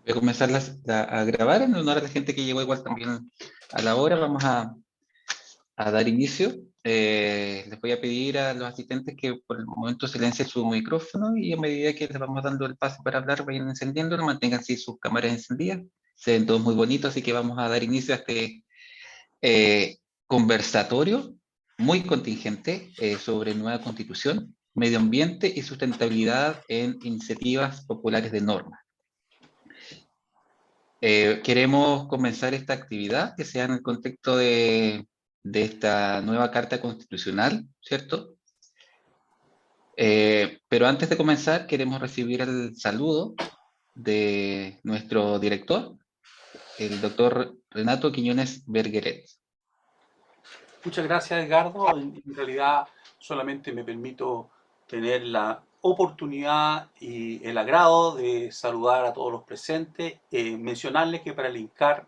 Voy a comenzar a grabar en honor a la gente que llegó igual también a la hora. Vamos a dar inicio. Les voy a pedir a los asistentes que por el momento silencien su micrófono y a medida que les vamos dando el pase para hablar, vayan encendiéndolo, mantengan así sus cámaras encendidas. Se ven todos muy bonitos, así que vamos a dar inicio a este conversatorio muy contingente sobre nueva constitución, medio ambiente y sustentabilidad en iniciativas populares de norma. Queremos comenzar esta actividad que sea en el contexto de esta nueva Carta Constitucional, ¿cierto? Pero antes de comenzar, queremos recibir el saludo de nuestro director, el doctor Renato Quiñones Bergueret. Muchas gracias, Edgardo. En realidad solamente me permito tener la oportunidad y el agrado de saludar a todos los presentes, mencionarles que para el INCAR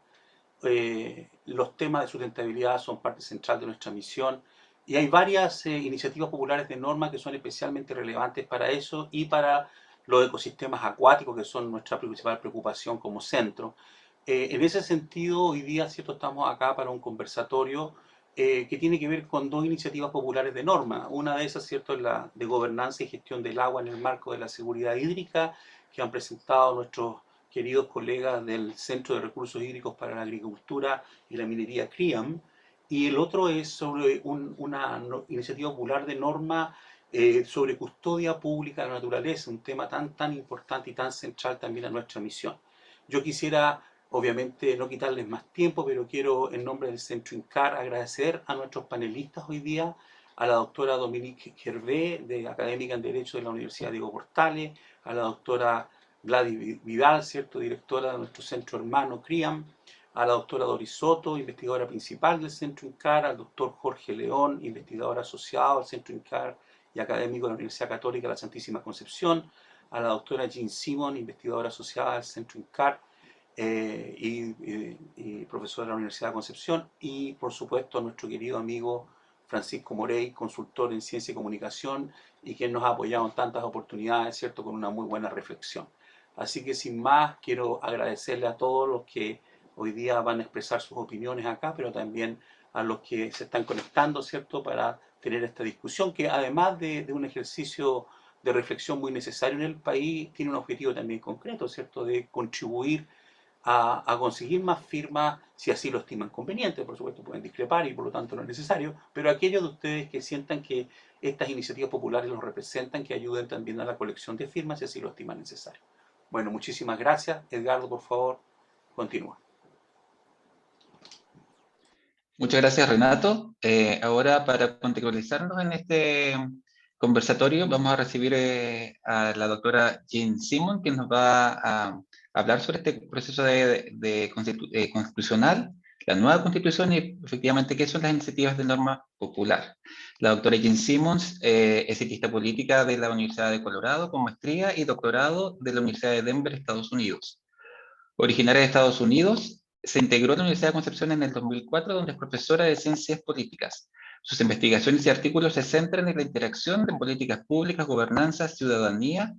los temas de sustentabilidad son parte central de nuestra misión y hay varias iniciativas populares de norma que son especialmente relevantes para eso y para los ecosistemas acuáticos, que son nuestra principal preocupación como centro. En ese sentido, hoy día, ¿cierto?, estamos acá para un conversatorio que tiene que ver con dos iniciativas populares de norma. Una de esas, ¿cierto?, es la de gobernanza y gestión del agua en el marco de la seguridad hídrica, que han presentado nuestros queridos colegas del Centro de Recursos Hídricos para la Agricultura y la Minería CRIAM, y el otro es sobre una iniciativa popular de norma sobre custodia pública de la naturaleza, un tema tan importante y tan central también a nuestra misión. Yo quisiera, obviamente, no quitarles más tiempo, pero quiero, en nombre del Centro INCAR, agradecer a nuestros panelistas hoy día, a la doctora Dominique Gervais, académica en Derecho de la Universidad Diego Portales, a la doctora Gladys Vidal, ¿cierto?, directora de nuestro centro hermano CRIAM, a la doctora Doris Soto, investigadora principal del Centro INCAR, al doctor Jorge León, investigador asociado al Centro INCAR y académico de la Universidad Católica de la Santísima Concepción, a la doctora Jean Simon, investigadora asociada al Centro INCAR y profesora de la Universidad de Concepción, y por supuesto a nuestro querido amigo Francisco Morey, consultor en ciencia y comunicación, y quien nos ha apoyado en tantas oportunidades, ¿cierto?, con una muy buena reflexión. Así que sin más, quiero agradecerle a todos los que hoy día van a expresar sus opiniones acá, pero también a los que se están conectando, ¿cierto?, para tener esta discusión, que además de un ejercicio de reflexión muy necesario en el país, tiene un objetivo también concreto, ¿cierto?, de contribuir a conseguir más firmas si así lo estiman conveniente. Por supuesto pueden discrepar y por lo tanto no es necesario, pero aquellos de ustedes que sientan que estas iniciativas populares los representan, que ayuden también a la colección de firmas si así lo estiman necesario. Bueno, muchísimas gracias. Edgardo, por favor, continúa. Muchas gracias, Renato. Ahora, para contextualizarnos en este conversatorio, vamos a recibir a la doctora Jean Simon, que nos va a hablar sobre este proceso constitucional, la nueva constitución y efectivamente qué son las iniciativas de norma popular. La doctora Jean Simons es cientista política de la Universidad de Colorado con maestría y doctorado de la Universidad de Denver, Estados Unidos. Originaria de Estados Unidos, se integró a la Universidad de Concepción en el 2004, donde es profesora de Ciencias Políticas. Sus investigaciones y artículos se centran en la interacción de políticas públicas, gobernanza, ciudadanía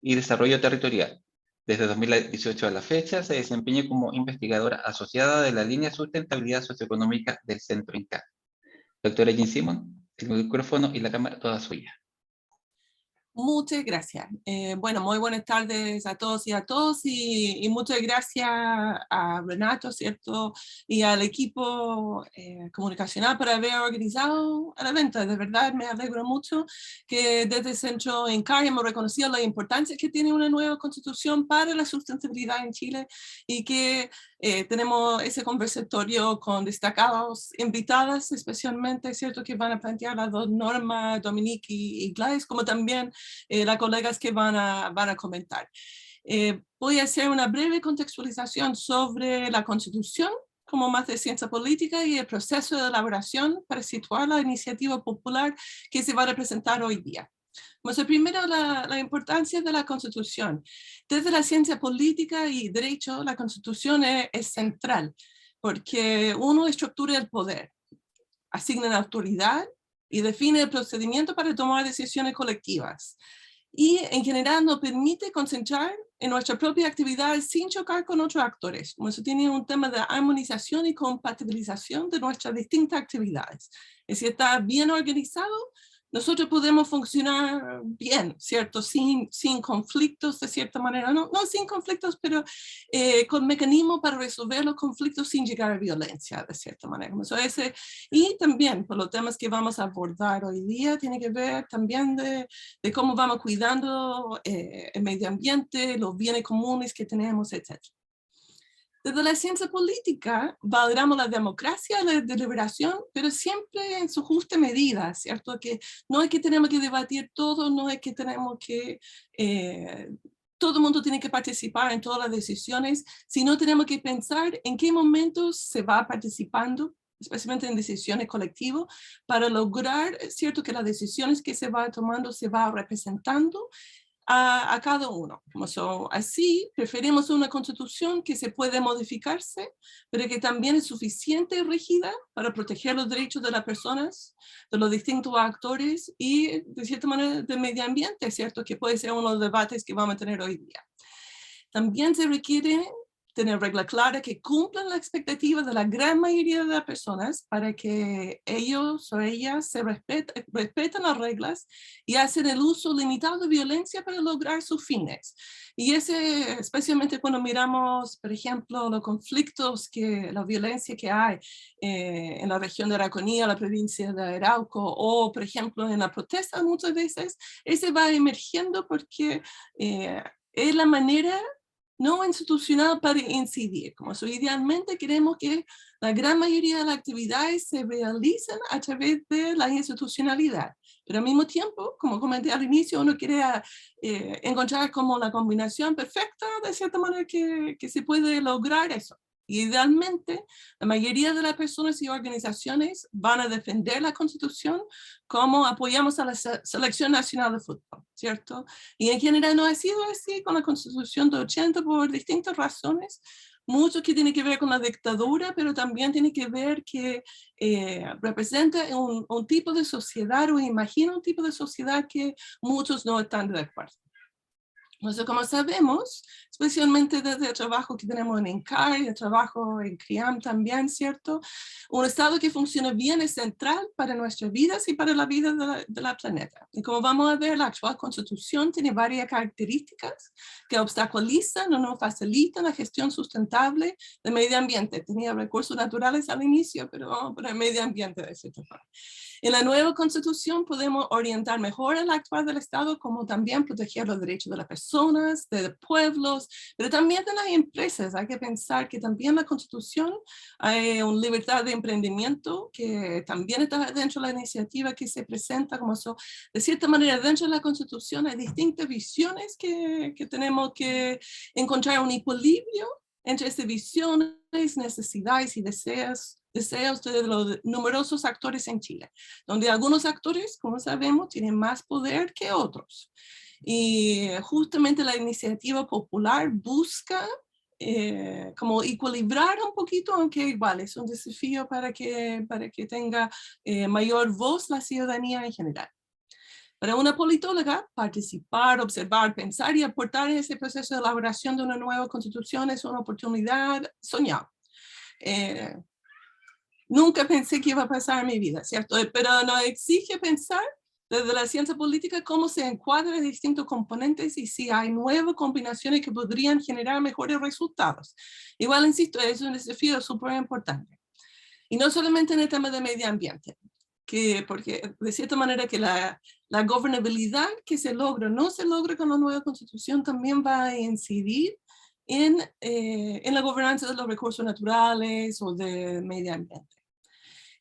y desarrollo territorial. Desde 2018 a la fecha, se desempeña como investigadora asociada de la línea Sustentabilidad Socioeconómica del Centro INCAR. Doctora Jean Simon, el micrófono y la cámara toda suya. Muchas gracias. Bueno, muy buenas tardes a todos y muchas gracias a Renato, ¿cierto? Y al equipo comunicacional por haber organizado el evento. De verdad me alegro mucho que desde el Centro INCAR hemos reconocido la importancia que tiene una nueva constitución para la sustentabilidad en Chile y que tenemos ese conversatorio con destacados invitadas, especialmente, ¿cierto?, que van a plantear las dos normas, Dominique y Gladys, como también las colegas que van a comentar. Voy a hacer una breve contextualización sobre la Constitución como más de ciencia política y el proceso de elaboración para situar la iniciativa popular que se va a presentar hoy día. Bueno, primero la importancia de la Constitución. Desde la ciencia política y derecho, la Constitución es central porque uno estructura el poder, asigna la autoridad y define el procedimiento para tomar decisiones colectivas. y en general nos permite concentrar en nuestra propia actividad sin chocar con otros actores. Como eso tiene un tema de armonización y compatibilización de nuestras distintas actividades. Es decir, está bien organizado, nosotros podemos funcionar bien, ¿cierto? Sin conflictos de cierta manera, no sin conflictos, pero con mecanismos para resolver los conflictos sin llegar a violencia, de cierta manera. Y también, por los temas que vamos a abordar hoy día, tiene que ver también de cómo vamos cuidando el medio ambiente, los bienes comunes que tenemos, etc. Desde la ciencia política valoramos la democracia, la deliberación, pero siempre en su justa medida, ¿cierto? Que no es que tenemos que debatir todo, no es que tenemos que... todo el mundo tiene que participar en todas las decisiones, sino tenemos que pensar en qué momentos se va participando, especialmente en decisiones colectivas, para lograr, ¿cierto?, que las decisiones que se van tomando se van representando a cada uno. Así, preferimos una constitución que se puede modificarse, pero que también es suficiente y rígida para proteger los derechos de las personas, de los distintos actores y, de cierta manera, del medio ambiente, ¿cierto?, que puede ser uno de los debates que vamos a tener hoy día. También se requiere tener reglas claras que cumplan las expectativas de la gran mayoría de las personas para que ellos o ellas se respeten las reglas y hacen el uso limitado de violencia para lograr sus fines. Y especialmente cuando miramos, por ejemplo, los conflictos, la violencia que hay en la región de Araconía, la provincia de Arauco, o por ejemplo en la protesta muchas veces, ese va emergiendo porque es la manera no institucional para incidir. Idealmente queremos que la gran mayoría de las actividades se realicen a través de la institucionalidad. Pero al mismo tiempo, como comenté al inicio, uno quiere encontrar como la combinación perfecta, de cierta manera que se puede lograr eso. Idealmente, la mayoría de las personas y organizaciones van a defender la Constitución como apoyamos a la Selección Nacional de Fútbol, ¿cierto? Y en general no ha sido así con la Constitución de 80 por distintas razones, mucho que tiene que ver con la dictadura, pero también tiene que ver que representa un tipo de sociedad o imagina un tipo de sociedad que muchos no están de acuerdo. Entonces, como sabemos, especialmente desde el trabajo que tenemos en ENCAR y el trabajo en CRIAM también, ¿cierto? Un Estado que funcione bien es central para nuestras vidas y para la vida de la planeta. Y como vamos a ver, la actual Constitución tiene varias características que obstaculizan o no facilitan la gestión sustentable del medio ambiente. Tenía recursos naturales al inicio, pero el medio ambiente de cierta forma. En la nueva Constitución podemos orientar mejor el actuar del Estado, como también proteger los derechos de las personas, de pueblos, pero también de las empresas. Hay que pensar que también en la Constitución hay una libertad de emprendimiento que también está dentro de la iniciativa que se presenta como eso. De cierta manera, dentro de la Constitución hay distintas visiones que tenemos que encontrar un equilibrio entre esas visiones, necesidades y deseos de los numerosos actores en Chile, donde algunos actores, como sabemos, tienen más poder que otros. Y justamente la iniciativa popular busca como equilibrar un poquito, aunque igual es un desafío para que tenga mayor voz la ciudadanía en general. Para una politóloga, participar, observar, pensar y aportar en ese proceso de elaboración de una nueva constitución es una oportunidad soñada. Nunca pensé que iba a pasar en mi vida, ¿cierto? Pero nos exige pensar desde la ciencia política cómo se encuadran distintos componentes y si hay nuevas combinaciones que podrían generar mejores resultados. Igual, insisto, es un desafío súper importante. Y no solamente en el tema de medio ambiente, porque de cierta manera que la gobernabilidad que se logra no se logra con la nueva constitución también va a incidir en la gobernanza de los recursos naturales o del medio ambiente.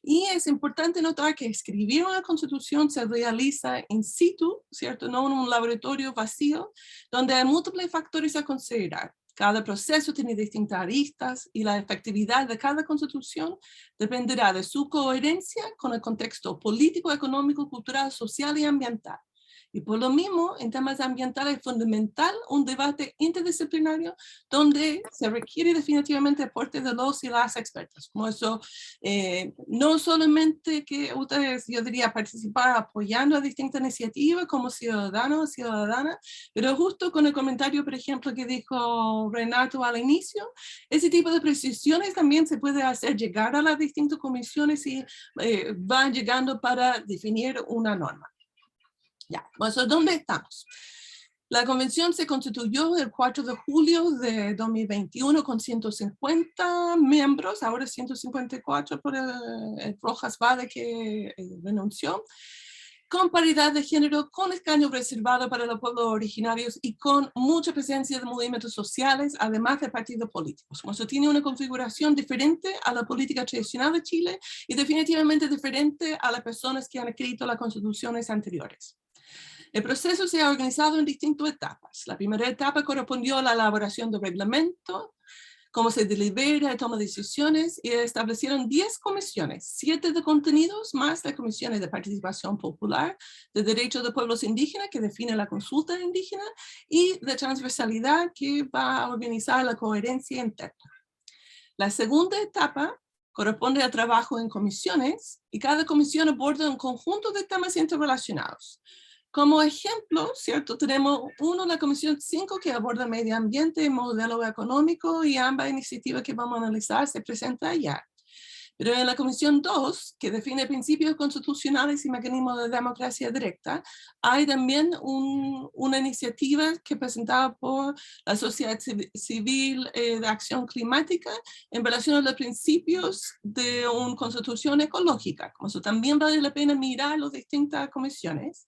Y es importante notar que escribir una constitución se realiza in situ, ¿cierto? No en un laboratorio vacío, donde hay múltiples factores a considerar. Cada proceso tiene distintas aristas y la efectividad de cada constitución dependerá de su coherencia con el contexto político, económico, cultural, social y ambiental. Y por lo mismo, en temas ambientales es fundamental un debate interdisciplinario donde se requiere definitivamente aporte de los y las expertos. Como eso, no solamente que ustedes, yo diría, participar apoyando a distintas iniciativas como ciudadanos, ciudadanas, pero justo con el comentario, por ejemplo, que dijo Renato al inicio, ese tipo de precisiones también se puede hacer llegar a las distintas comisiones y van llegando para definir una norma. Ya, pues, ¿dónde estamos? La convención se constituyó el 4 de julio de 2021 con 150 miembros, ahora 154 por el Rojas Vade que renunció, con paridad de género, con escaño reservado para los pueblos originarios y con mucha presencia de movimientos sociales, además de partidos políticos. Eso tiene una configuración diferente a la política tradicional de Chile y definitivamente diferente a las personas que han escrito las constituciones anteriores. El proceso se ha organizado en distintas etapas. La primera etapa correspondió a la elaboración del reglamento, cómo se delibera y toma decisiones, y establecieron 10 comisiones, 7 de contenidos, más las comisiones de participación popular, de derechos de pueblos indígenas, que define la consulta indígena, y de transversalidad, que va a organizar la coherencia interna. La segunda etapa corresponde al trabajo en comisiones, y cada comisión aborda un conjunto de temas interrelacionados. Como ejemplo, ¿cierto? Tenemos la Comisión 5 que aborda medio ambiente y modelo económico, y ambas iniciativas que vamos a analizar se presentan allá. Pero en la Comisión 2, que define principios constitucionales y mecanismos de democracia directa, hay también una iniciativa que presentada por la sociedad civil de acción climática en relación a los principios de una constitución ecológica. Como eso también vale la pena mirar las distintas comisiones.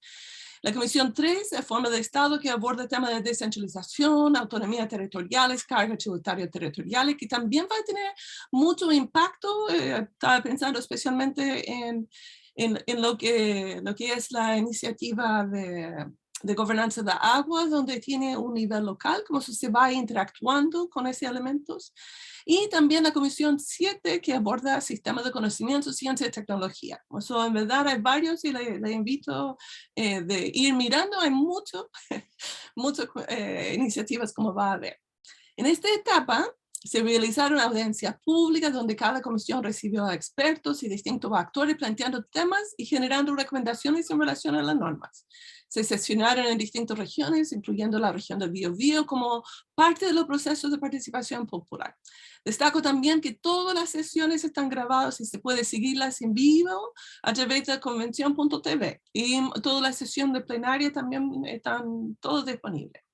La Comisión 3 es forma de Estado que aborda temas de descentralización, autonomía territoriales, cargas tributarias territoriales, que también va a tener mucho impacto. Estaba pensando especialmente en lo que es la iniciativa de gobernanza de agua, donde tiene un nivel local, cómo se va interactuando con esos elementos. Y también la Comisión 7, que aborda sistemas de conocimiento, ciencia y tecnología. Eso en verdad hay varios, y le invito de ir mirando. Hay muchas iniciativas como va a haber. En esta etapa se realizaron audiencias públicas donde cada comisión recibió a expertos y distintos actores planteando temas y generando recomendaciones en relación a las normas. Se sesionaron en distintas regiones, incluyendo la región del Biobío, como parte de los procesos de participación popular. Destaco también que todas las sesiones están grabadas y se puede seguirlas en vivo a través de convención.tv, y todas las sesiones de plenaria también están todas disponibles.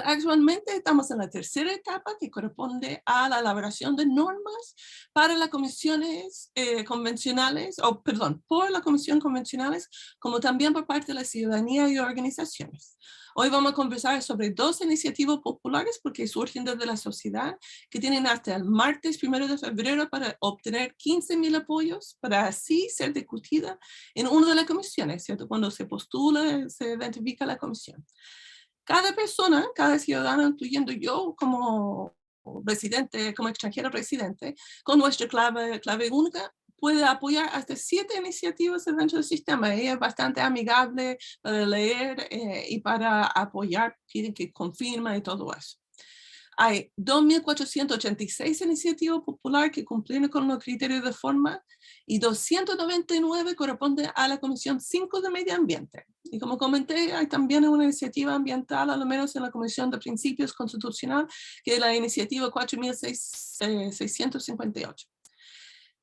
Actualmente estamos en la tercera etapa, que corresponde a la elaboración de normas para las comisiones convencionales, por las comisiones convencionales, como también por parte de la ciudadanía y organizaciones. Hoy vamos a conversar sobre 2 iniciativas populares, porque surgen desde la sociedad, que tienen hasta el martes 1 de febrero para obtener 15.000 apoyos, para así ser discutida en una de las comisiones, ¿cierto? Cuando se postula, se identifica la comisión. Cada persona, cada ciudadano, incluyendo yo como residente, como extranjero residente, con nuestra clave única, puede apoyar hasta 7 iniciativas dentro del sistema. Ella es bastante amigable para leer y para apoyar, piden que confirma y todo eso. Hay 2.486 iniciativas populares que cumplen con los criterios de forma, y 299 corresponden a la Comisión 5 de Medio Ambiente. Y como comenté, hay también una iniciativa ambiental, al menos en la Comisión de Principios Constitucional, que es la iniciativa 4.658.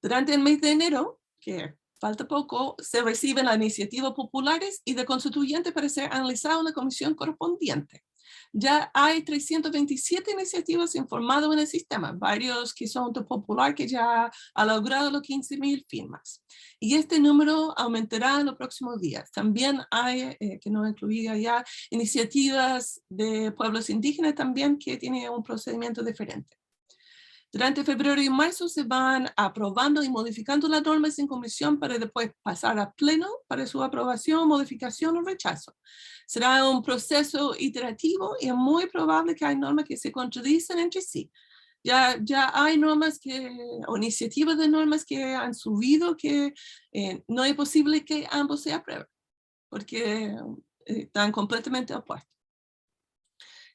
Durante el mes de enero, que falta poco, se reciben las iniciativas populares y de constituyentes para ser analizadas en la comisión correspondiente. Ya hay 327 iniciativas informadas en el sistema, varios que son de popular, que ya ha logrado los 15.000 firmas. Y este número aumentará en los próximos días. También hay, que no incluía ya, iniciativas de pueblos indígenas también, que tienen un procedimiento diferente. Durante febrero y marzo se van aprobando y modificando las normas en comisión para después pasar a pleno para su aprobación, modificación o rechazo. Será un proceso iterativo y es muy probable que hay normas que se contradicen entre sí. Ya hay normas o iniciativas de normas que han subido, que no es posible que ambos se aprueben. porque están completamente opuestos.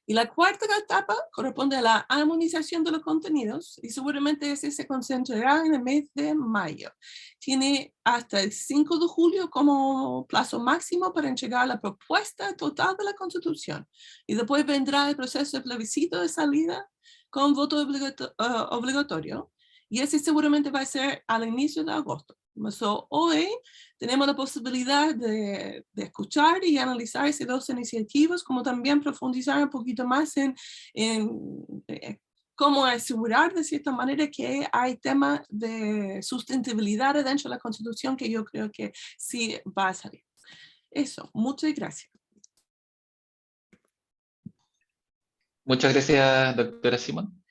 Y la cuarta etapa corresponde a la armonización de los contenidos y seguramente ese se concentrará en el mes de mayo. Tiene hasta el 5 de julio como plazo máximo para entregar la propuesta total de la Constitución. Y después vendrá el proceso de plebiscito de salida con voto obligatorio. Y ese seguramente va a ser al inicio de agosto. Hoy tenemos la posibilidad de escuchar y analizar esas dos iniciativas, como también profundizar un poquito más en cómo asegurar de cierta manera que hay temas de sustentabilidad dentro de la Constitución que yo creo que sí va a salir. Eso, muchas gracias. Muchas gracias, doctora Simón.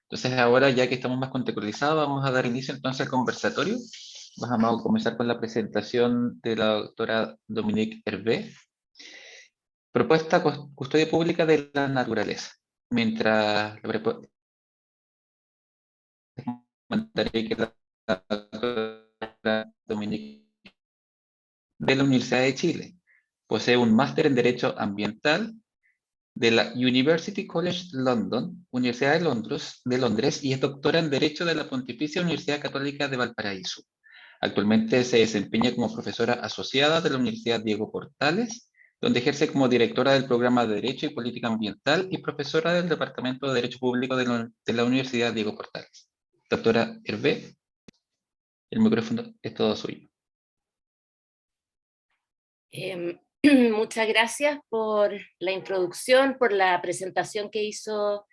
Entonces ahora, ya que estamos más contextualizados, vamos a dar inicio entonces al conversatorio. Vamos a comenzar con la presentación de la doctora Dominique Hervé. Propuesta Custodia Pública de la Naturaleza. Mientras comentaré que la doctora Dominique de la Universidad de Chile posee un máster en Derecho Ambiental de la University College London, Universidad de Londres, y es doctora en Derecho de la Pontificia Universidad Católica de Valparaíso. Actualmente se desempeña como profesora asociada de la Universidad Diego Portales, donde ejerce como directora del programa de Derecho y Política Ambiental y profesora del Departamento de Derecho Público de la Universidad Diego Portales. Doctora Hervé, el micrófono es todo suyo. Muchas gracias por la introducción, por la presentación que hizo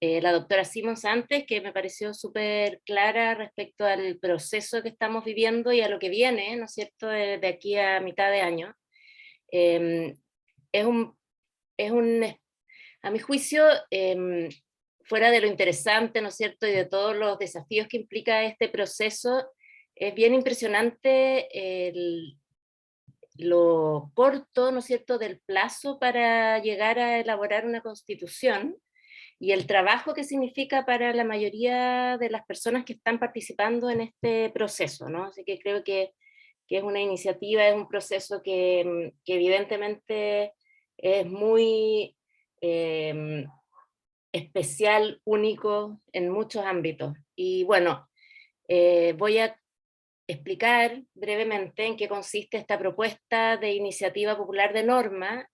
la doctora Simons antes, que me pareció súper clara respecto al proceso que estamos viviendo y a lo que viene, ¿no es cierto?, de aquí a mitad de año. A mi juicio, fuera de lo interesante, ¿no es cierto?, y de todos los desafíos que implica este proceso, es bien impresionante lo corto, ¿no es cierto?, del plazo para llegar a elaborar una constitución y el trabajo que significa para la mayoría de las personas que están participando en este proceso, ¿no? Así que creo que es una iniciativa, es un proceso que evidentemente es muy especial, único en muchos ámbitos. Y bueno, voy a explicar brevemente en qué consiste esta propuesta de iniciativa popular de norma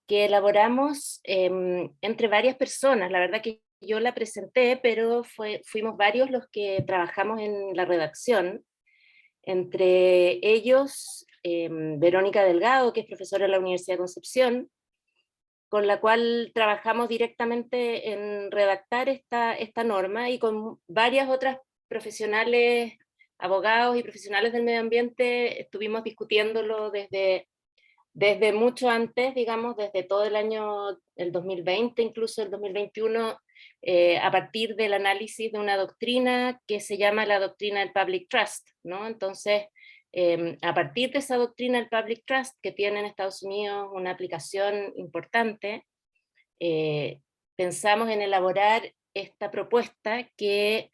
que elaboramos entre varias personas. La verdad que yo la presenté, pero fuimos varios los que trabajamos en la redacción, entre ellos Verónica Delgado, que es profesora de la Universidad de Concepción, con la cual trabajamos directamente en redactar esta norma, y con varias otras profesionales, abogados y profesionales del medio ambiente, estuvimos discutiéndolo desde mucho antes, digamos, desde todo el 2020, incluso el 2021, a partir del análisis de una doctrina que se llama la doctrina del Public Trust, ¿no? Entonces, a partir de esa doctrina del Public Trust, que tiene en Estados Unidos una aplicación importante, pensamos en elaborar esta propuesta que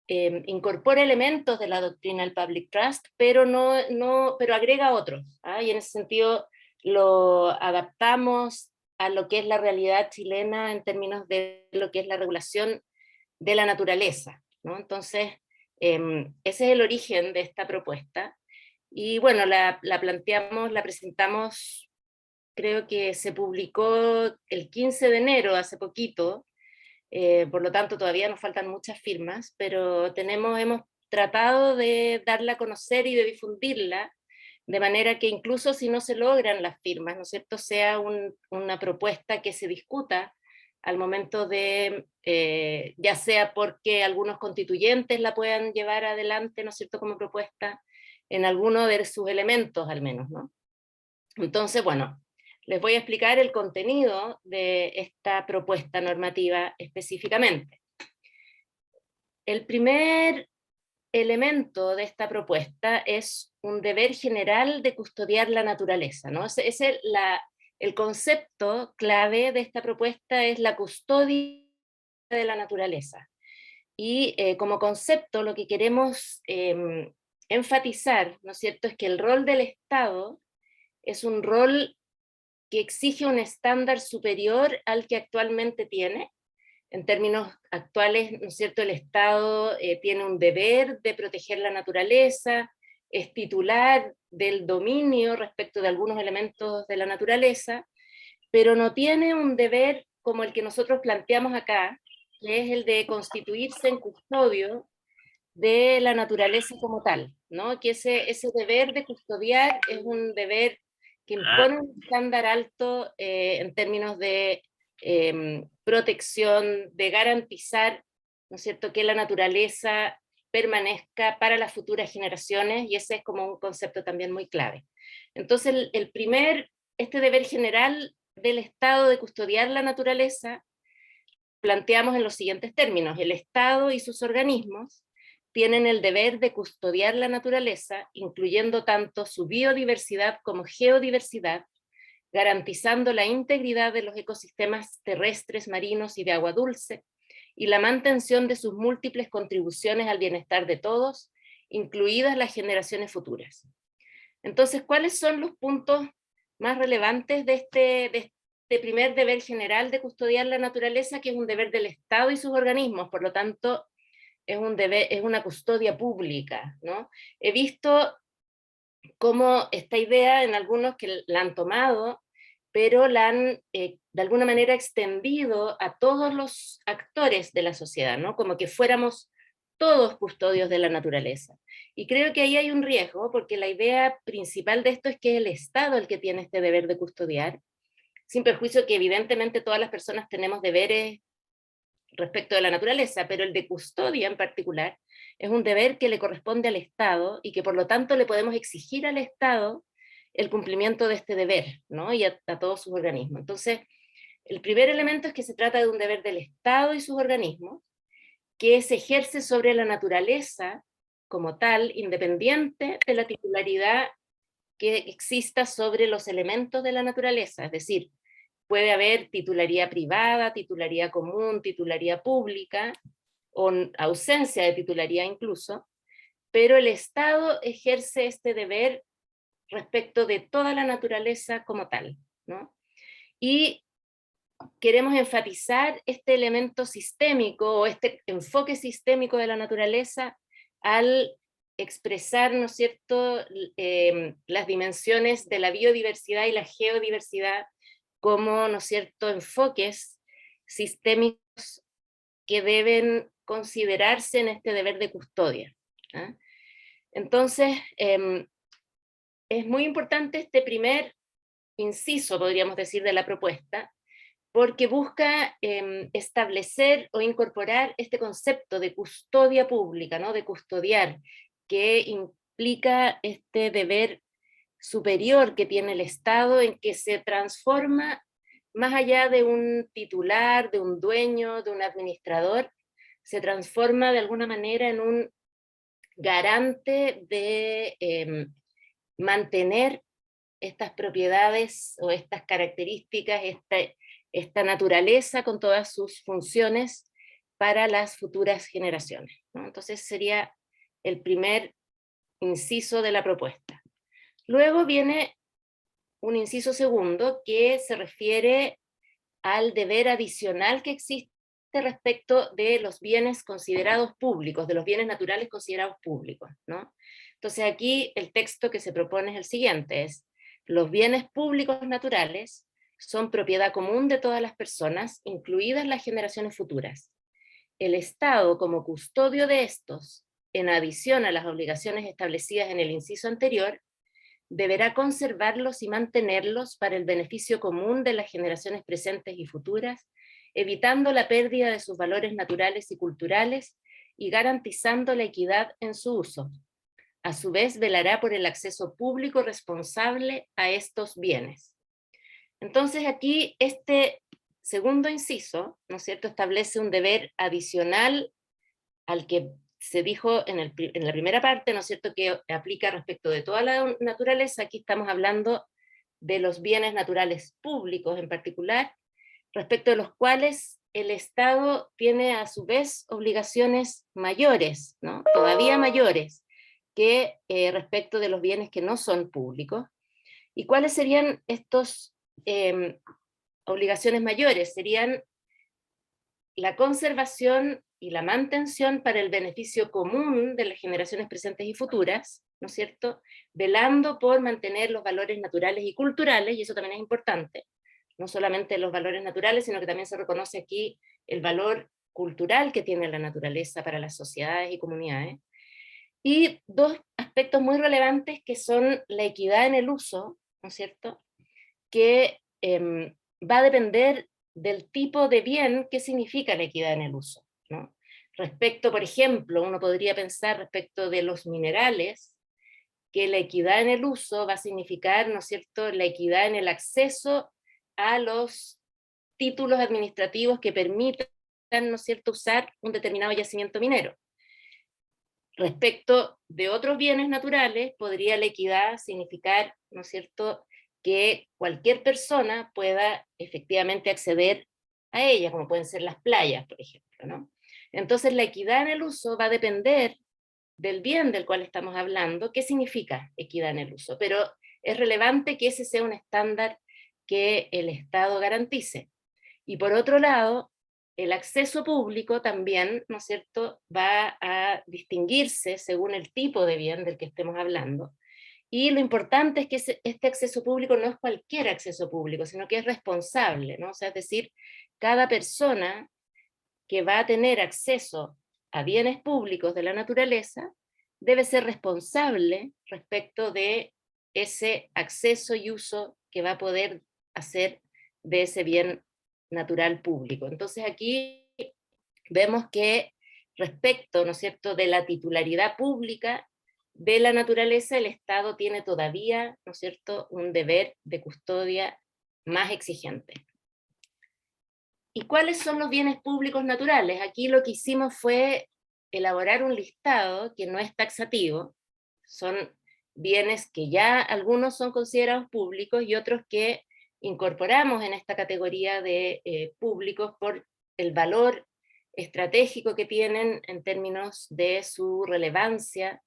incorpora elementos de la doctrina del Public Trust, pero pero agrega otros, ¿ah? Y en ese sentido lo adaptamos a lo que es la realidad chilena en términos de lo que es la regulación de la naturaleza, ¿no? Entonces, ese es el origen de esta propuesta. Y bueno, la presentamos, creo que se publicó el 15 de enero, hace poquito. Por lo tanto todavía nos faltan muchas firmas, pero hemos tratado de darla a conocer y de difundirla, de manera que incluso si no se logran las firmas, ¿no es cierto?, sea una propuesta que se discuta al momento de, ya sea porque algunos constituyentes la puedan llevar adelante, ¿no es cierto?, como propuesta, en alguno de sus elementos al menos, ¿no? Entonces, bueno, les voy a explicar el contenido de esta propuesta normativa específicamente. El primer elemento de esta propuesta es un deber general de custodiar la naturaleza, ¿no? El concepto clave de esta propuesta es la custodia de la naturaleza. Y como concepto lo que queremos enfatizar, ¿no es cierto?, es que el rol del Estado es un rol que exige un estándar superior al que actualmente tiene. En términos actuales, ¿no es cierto?, el Estado tiene un deber de proteger la naturaleza, es titular del dominio respecto de algunos elementos de la naturaleza, pero no tiene un deber como el que nosotros planteamos acá, que es el de constituirse en custodio de la naturaleza como tal, ¿no? Que ese deber de custodiar es un deber que impone un estándar alto en términos de protección, de garantizar, ¿no es cierto?, que la naturaleza permanezca para las futuras generaciones, y ese es como un concepto también muy clave. Entonces, este deber general del Estado de custodiar la naturaleza, planteamos en los siguientes términos: el Estado y sus organismos tienen el deber de custodiar la naturaleza, incluyendo tanto su biodiversidad como geodiversidad, garantizando la integridad de los ecosistemas terrestres, marinos y de agua dulce, y la mantención de sus múltiples contribuciones al bienestar de todos, incluidas las generaciones futuras. Entonces, ¿cuáles son los puntos más relevantes de este primer deber general de custodiar la naturaleza, que es un deber del Estado y sus organismos? Por lo tanto, es una custodia pública, ¿no? He visto cómo esta idea en algunos que la han tomado, pero la han de alguna manera extendido a todos los actores de la sociedad, ¿no? Como que fuéramos todos custodios de la naturaleza. Y creo que ahí hay un riesgo, porque la idea principal de esto es que es el Estado el que tiene este deber de custodiar, sin perjuicio que evidentemente todas las personas tenemos deberes respecto de la naturaleza, pero el de custodia en particular es un deber que le corresponde al Estado, y que por lo tanto le podemos exigir al Estado el cumplimiento de este deber, ¿no? Y a todos sus organismos. Entonces, el primer elemento es que se trata de un deber del Estado y sus organismos, que se ejerce sobre la naturaleza como tal, independiente de la titularidad que exista sobre los elementos de la naturaleza. Es decir, puede haber titularidad privada, titularidad común, titularidad pública, o ausencia de titularidad incluso, pero el Estado ejerce este deber respecto de toda la naturaleza como tal, ¿no? Y queremos enfatizar este elemento sistémico, o este enfoque sistémico de la naturaleza, al expresar, ¿no es cierto?, las dimensiones de la biodiversidad y la geodiversidad como, ¿no es cierto?, enfoques sistémicos que deben considerarse en este deber de custodia, ¿eh? Entonces, es muy importante este primer inciso, podríamos decir, de la propuesta, porque busca establecer o incorporar este concepto de custodia pública, ¿no? De custodiar, que implica este deber superior que tiene el Estado, en que se transforma, más allá de un titular, de un dueño, de un administrador, se transforma de alguna manera en un garante de mantener estas propiedades o estas características, esta naturaleza con todas sus funciones para las futuras generaciones, ¿no? Entonces sería el primer inciso de la propuesta. Luego viene un inciso segundo que se refiere al deber adicional que existe respecto de los bienes considerados públicos, de los bienes naturales considerados públicos, ¿no? Entonces aquí el texto que se propone es el siguiente: los bienes públicos naturales son propiedad común de todas las personas, incluidas las generaciones futuras. El Estado, como custodio de estos, en adición a las obligaciones establecidas en el inciso anterior, deberá conservarlos y mantenerlos para el beneficio común de las generaciones presentes y futuras, evitando la pérdida de sus valores naturales y culturales y garantizando la equidad en su uso. A su vez, velará por el acceso público responsable a estos bienes. Entonces aquí este segundo inciso, ¿no es cierto?, establece un deber adicional al que se dijo en la primera parte, ¿no es cierto?, que aplica respecto de toda la naturaleza. Aquí estamos hablando de los bienes naturales públicos en particular, respecto de los cuales el Estado tiene a su vez obligaciones mayores, ¿no?, todavía mayores, que respecto de los bienes que no son públicos. ¿Y cuáles serían estas obligaciones mayores? Serían la conservación y la mantención para el beneficio común de las generaciones presentes y futuras, ¿no es cierto? Velando por mantener los valores naturales y culturales, y eso también es importante, no solamente los valores naturales, sino que también se reconoce aquí el valor cultural que tiene la naturaleza para las sociedades y comunidades. Y dos aspectos muy relevantes que son la equidad en el uso, ¿no es cierto? Que va a depender del tipo de bien que significa la equidad en el uso, ¿no? Respecto, por ejemplo, uno podría pensar respecto de los minerales, que la equidad en el uso va a significar, ¿no es cierto?, la equidad en el acceso a los títulos administrativos que permitan, ¿no es cierto?, usar un determinado yacimiento minero. Respecto de otros bienes naturales, podría la equidad significar, ¿no es cierto?, que cualquier persona pueda efectivamente acceder a ella, como pueden ser las playas, por ejemplo, ¿no? Entonces la equidad en el uso va a depender del bien del cual estamos hablando. ¿Qué significa equidad en el uso? Pero es relevante que ese sea un estándar que el Estado garantice. Y por otro lado, el acceso público también, ¿no es cierto?, va a distinguirse según el tipo de bien del que estemos hablando. Y lo importante es que este acceso público no es cualquier acceso público, sino que es responsable, ¿no? O sea, es decir, cada persona que va a tener acceso a bienes públicos de la naturaleza debe ser responsable respecto de ese acceso y uso que va a poder hacer de ese bien natural público. Entonces aquí vemos que respecto, ¿no es cierto?, de la titularidad pública de la naturaleza, el Estado tiene todavía, ¿no es cierto?, un deber de custodia más exigente. ¿Y cuáles son los bienes públicos naturales? Aquí lo que hicimos fue elaborar un listado que no es taxativo, son bienes que ya algunos son considerados públicos y otros que incorporamos en esta categoría de públicos por el valor estratégico que tienen en términos de su relevancia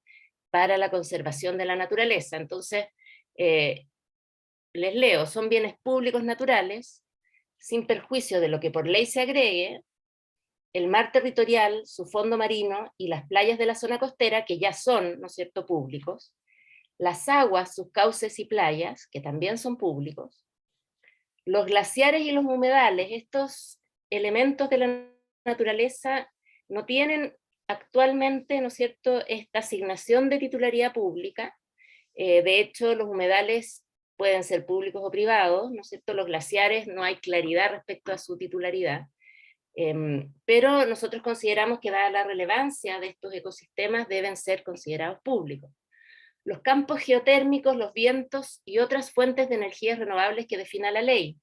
para la conservación de la naturaleza. Entonces, les leo, son bienes públicos naturales, sin perjuicio de lo que por ley se agregue, el mar territorial, su fondo marino y las playas de la zona costera, que ya son, ¿no es cierto?, públicos, las aguas, sus cauces y playas, que también son públicos, los glaciares y los humedales. Estos elementos de la naturaleza no tienen actualmente, ¿no es cierto?, esta asignación de titularidad pública. De hecho, los humedales pueden ser públicos o privados, ¿no es cierto? Los glaciares no hay claridad respecto a su titularidad, pero nosotros consideramos que dada la relevancia de estos ecosistemas deben ser considerados públicos. Los campos geotérmicos, los vientos y otras fuentes de energías renovables que defina la ley.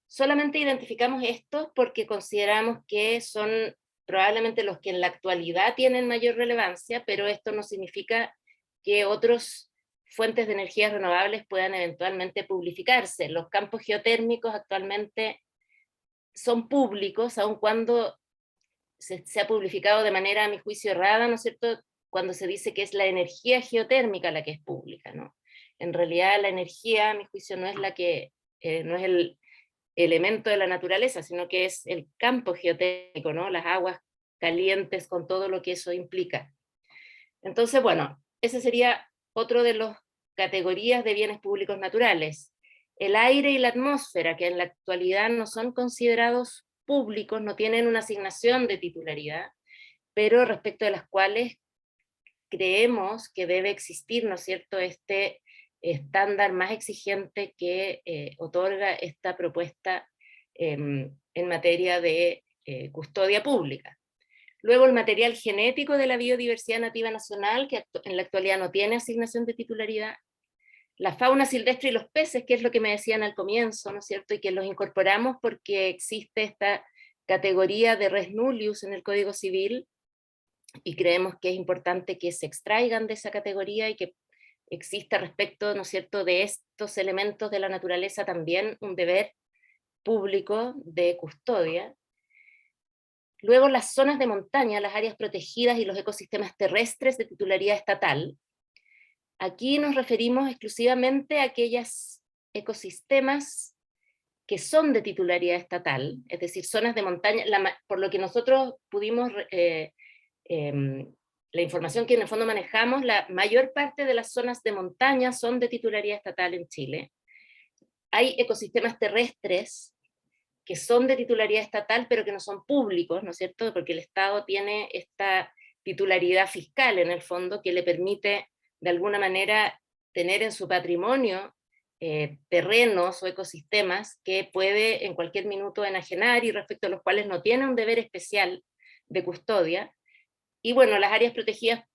Solamente identificamos estos porque consideramos que son probablemente los que en la actualidad tienen mayor relevancia, pero esto no significa que otros fuentes de energías renovables puedan eventualmente publicarse. Los campos geotérmicos actualmente son públicos, aun cuando se ha publicado de manera, a mi juicio, errada, ¿no es cierto?, cuando se dice que es la energía geotérmica la que es pública, ¿no? En realidad la energía, a mi juicio, no es la que, no es el elemento de la naturaleza, sino que es el campo geotérmico, ¿no?, las aguas calientes con todo lo que eso implica. Entonces, bueno, ese sería otro de las categorías de bienes públicos naturales. El aire y la atmósfera, que en la actualidad no son considerados públicos, no tienen una asignación de titularidad, pero respecto de las cuales creemos que debe existir, ¿no es cierto?, este estándar más exigente que otorga esta propuesta en materia de custodia pública. Luego el material genético de la biodiversidad nativa nacional, que en la actualidad no tiene asignación de titularidad. La fauna silvestre y los peces, que es lo que me decían al comienzo, ¿no es cierto?, y que los incorporamos porque existe esta categoría de res nullius en el Código Civil, y creemos que es importante que se extraigan de esa categoría y que exista respecto, ¿no es cierto?, de estos elementos de la naturaleza también un deber público de custodia. Luego las zonas de montaña, las áreas protegidas y los ecosistemas terrestres de titularidad estatal. Aquí nos referimos exclusivamente a aquellos ecosistemas que son de titularidad estatal, es decir, zonas de montaña, por lo que nosotros pudimos, la información que en el fondo manejamos, la mayor parte de las zonas de montaña son de titularidad estatal en Chile. Hay ecosistemas terrestres que son de titularidad estatal, pero que no son públicos, ¿no es cierto? Porque el Estado tiene esta titularidad fiscal en el fondo que le permite de alguna manera tener en su patrimonio terrenos o ecosistemas que puede en cualquier minuto enajenar y respecto a los cuales no tiene un deber especial de custodia. Y bueno, las áreas protegidas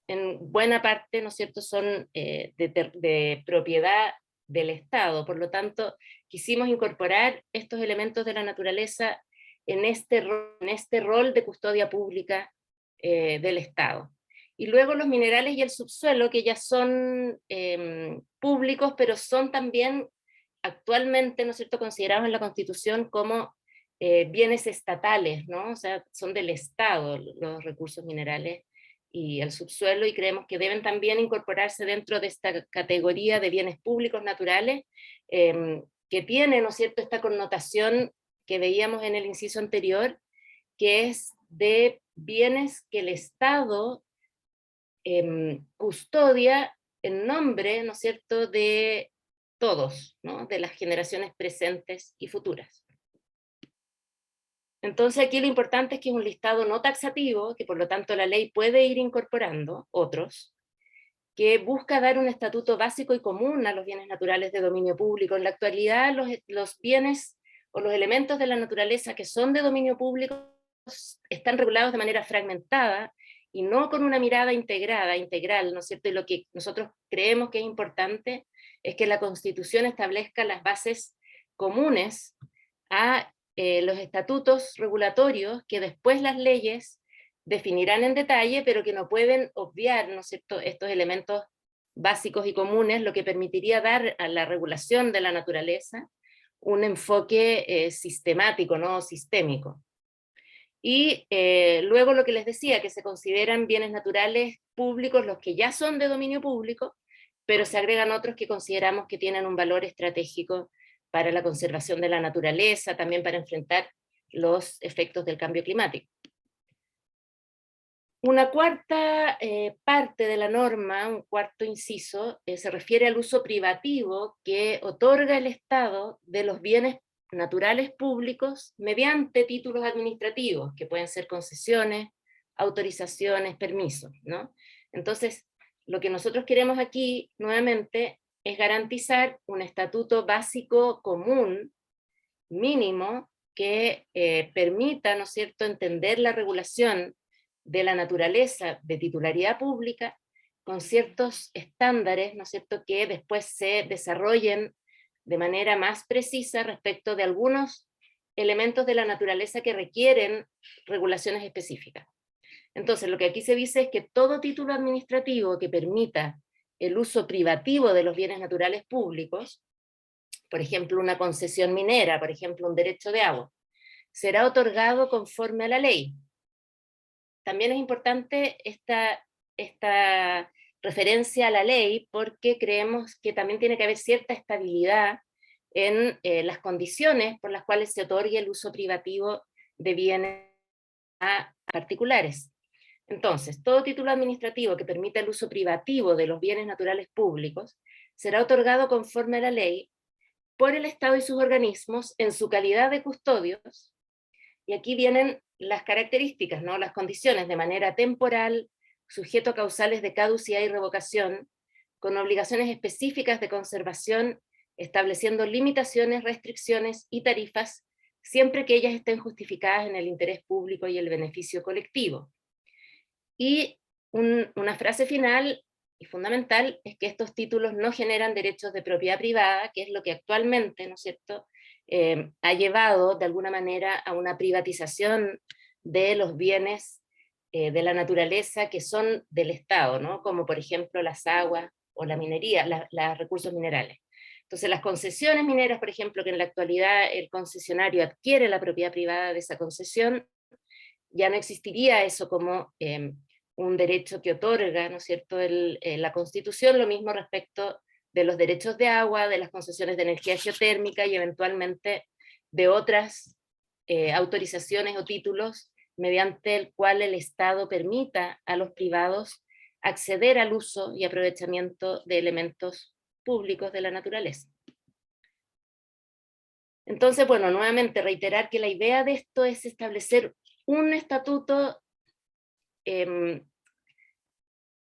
en buena parte, ¿no es cierto?, son de propiedad del Estado. Por lo tanto, quisimos incorporar estos elementos de la naturaleza en este rol de custodia pública del Estado. Y luego los minerales y el subsuelo, que ya son públicos, pero son también actualmente, ¿no es cierto?, considerados en la Constitución como bienes estatales, ¿no? O sea, son del Estado los recursos minerales y el subsuelo, y creemos que deben también incorporarse dentro de esta categoría de bienes públicos naturales, que tiene, ¿no es cierto?, esta connotación que veíamos en el inciso anterior, que es de bienes que el Estado custodia en nombre, ¿no es cierto?, de todos, ¿no?, de las generaciones presentes y futuras. Entonces aquí lo importante es que es un listado no taxativo, que por lo tanto la ley puede ir incorporando otros, que busca dar un estatuto básico y común a los bienes naturales de dominio público. En la actualidad los bienes o los elementos de la naturaleza que son de dominio público están regulados de manera fragmentada y no con una mirada integral, ¿no es cierto? Y lo que nosotros creemos que es importante es que la Constitución establezca las bases comunes a los estatutos regulatorios que después las leyes definirán en detalle, pero que no pueden obviar, ¿no es cierto?, estos elementos básicos y comunes, lo que permitiría dar a la regulación de la naturaleza un enfoque sistemático, no sistémico. Y luego lo que les decía, que se consideran bienes naturales públicos los que ya son de dominio público, pero se agregan otros que consideramos que tienen un valor estratégico para la conservación de la naturaleza, también para enfrentar los efectos del cambio climático. Una cuarta parte de la norma, un cuarto inciso, se refiere al uso privativo que otorga el Estado de los bienes naturales públicos mediante títulos administrativos, que pueden ser concesiones, autorizaciones, permisos, ¿no? Entonces, lo que nosotros queremos aquí, nuevamente, es garantizar un estatuto básico común, mínimo, que permita, ¿no es cierto?, entender la regulación de la naturaleza de titularidad pública con ciertos estándares, ¿no es cierto?, que después se desarrollen de manera más precisa respecto de algunos elementos de la naturaleza que requieren regulaciones específicas. Entonces, lo que aquí se dice es que todo título administrativo que permita el uso privativo de los bienes naturales públicos, por ejemplo, una concesión minera, por ejemplo, un derecho de agua, será otorgado conforme a la ley. También es importante esta referencia a la ley porque creemos que también tiene que haber cierta estabilidad en las condiciones por las cuales se otorgue el uso privativo de bienes a particulares. Entonces, todo título administrativo que permita el uso privativo de los bienes naturales públicos será otorgado conforme a la ley por el Estado y sus organismos en su calidad de custodios, y aquí vienen las características, ¿no?, las condiciones, de manera temporal, sujeto a causales de caducidad y revocación, con obligaciones específicas de conservación, estableciendo limitaciones, restricciones y tarifas, siempre que ellas estén justificadas en el interés público y el beneficio colectivo. Y una frase final y fundamental es que estos títulos no generan derechos de propiedad privada, que es lo que actualmente, ¿no es cierto?, ha llevado de alguna manera a una privatización de los bienes de la naturaleza que son del Estado, ¿no?, como por ejemplo las aguas o la minería, los recursos minerales. Entonces las concesiones mineras, por ejemplo, que en la actualidad el concesionario adquiere la propiedad privada de esa concesión, ya no existiría eso como un derecho que otorga, ¿no es cierto?, la Constitución, lo mismo respecto de los derechos de agua, de las concesiones de energía geotérmica y eventualmente de otras autorizaciones o títulos mediante el cual el Estado permita a los privados acceder al uso y aprovechamiento de elementos públicos de la naturaleza. Entonces, bueno, nuevamente reiterar que la idea de esto es establecer un estatuto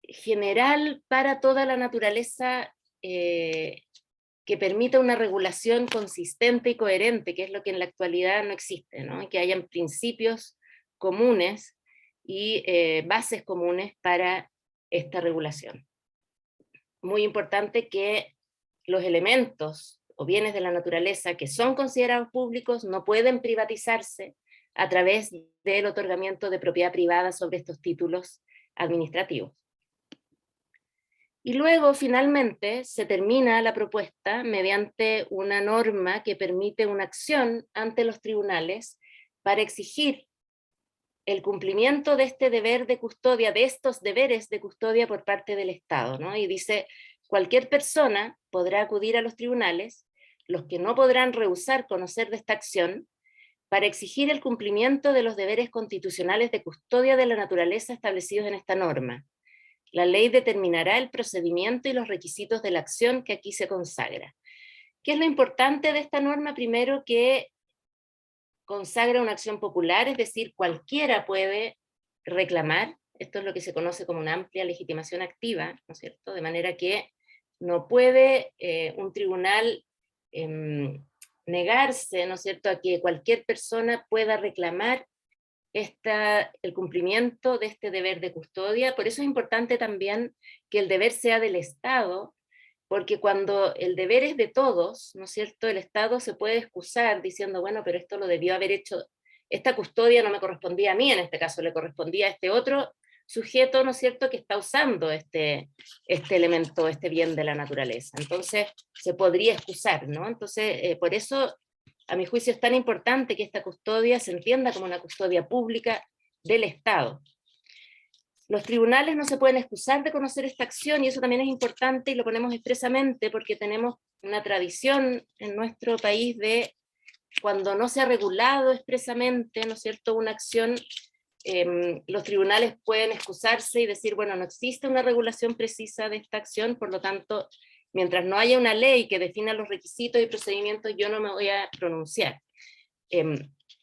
general para toda la naturaleza que permita una regulación consistente y coherente, que es lo que en la actualidad no existe, ¿no? Que hayan principios comunes y bases comunes para esta regulación. Muy importante que los elementos o bienes de la naturaleza que son considerados públicos no pueden privatizarse a través del otorgamiento de propiedad privada sobre estos títulos administrativos. Y luego, finalmente, se termina la propuesta mediante una norma que permite una acción ante los tribunales para exigir el cumplimiento de este deber de custodia, de estos deberes de custodia por parte del Estado, ¿no? Y dice, cualquier persona podrá acudir a los tribunales, los que no podrán rehusar conocer de esta acción, para exigir el cumplimiento de los deberes constitucionales de custodia de la naturaleza establecidos en esta norma. La ley determinará el procedimiento y los requisitos de la acción que aquí se consagra. ¿Qué es lo importante de esta norma? Primero, que consagra una acción popular, es decir, cualquiera puede reclamar. Esto es lo que se conoce como una amplia legitimación activa, ¿no es cierto? De manera que no puede un tribunal negarse, ¿no es cierto?, a que cualquier persona pueda reclamar el cumplimiento de este deber de custodia. Por eso es importante también que el deber sea del Estado, porque cuando el deber es de todos, ¿no es cierto?, el Estado se puede excusar diciendo, bueno, pero esto lo debió haber hecho, esta custodia no me correspondía a mí, en este caso le correspondía a este otro sujeto, ¿no es cierto?, que está usando este elemento, este bien de la naturaleza. Entonces se podría excusar, ¿no? Entonces, por eso, a mi juicio, es tan importante que esta custodia se entienda como una custodia pública del Estado. Los tribunales no se pueden excusar de conocer esta acción, y eso también es importante y lo ponemos expresamente porque tenemos una tradición en nuestro país de cuando no se ha regulado expresamente, ¿no es cierto?, una acción, los tribunales pueden excusarse y decir, bueno, no existe una regulación precisa de esta acción, por lo tanto, mientras no haya una ley que defina los requisitos y procedimientos, yo no me voy a pronunciar.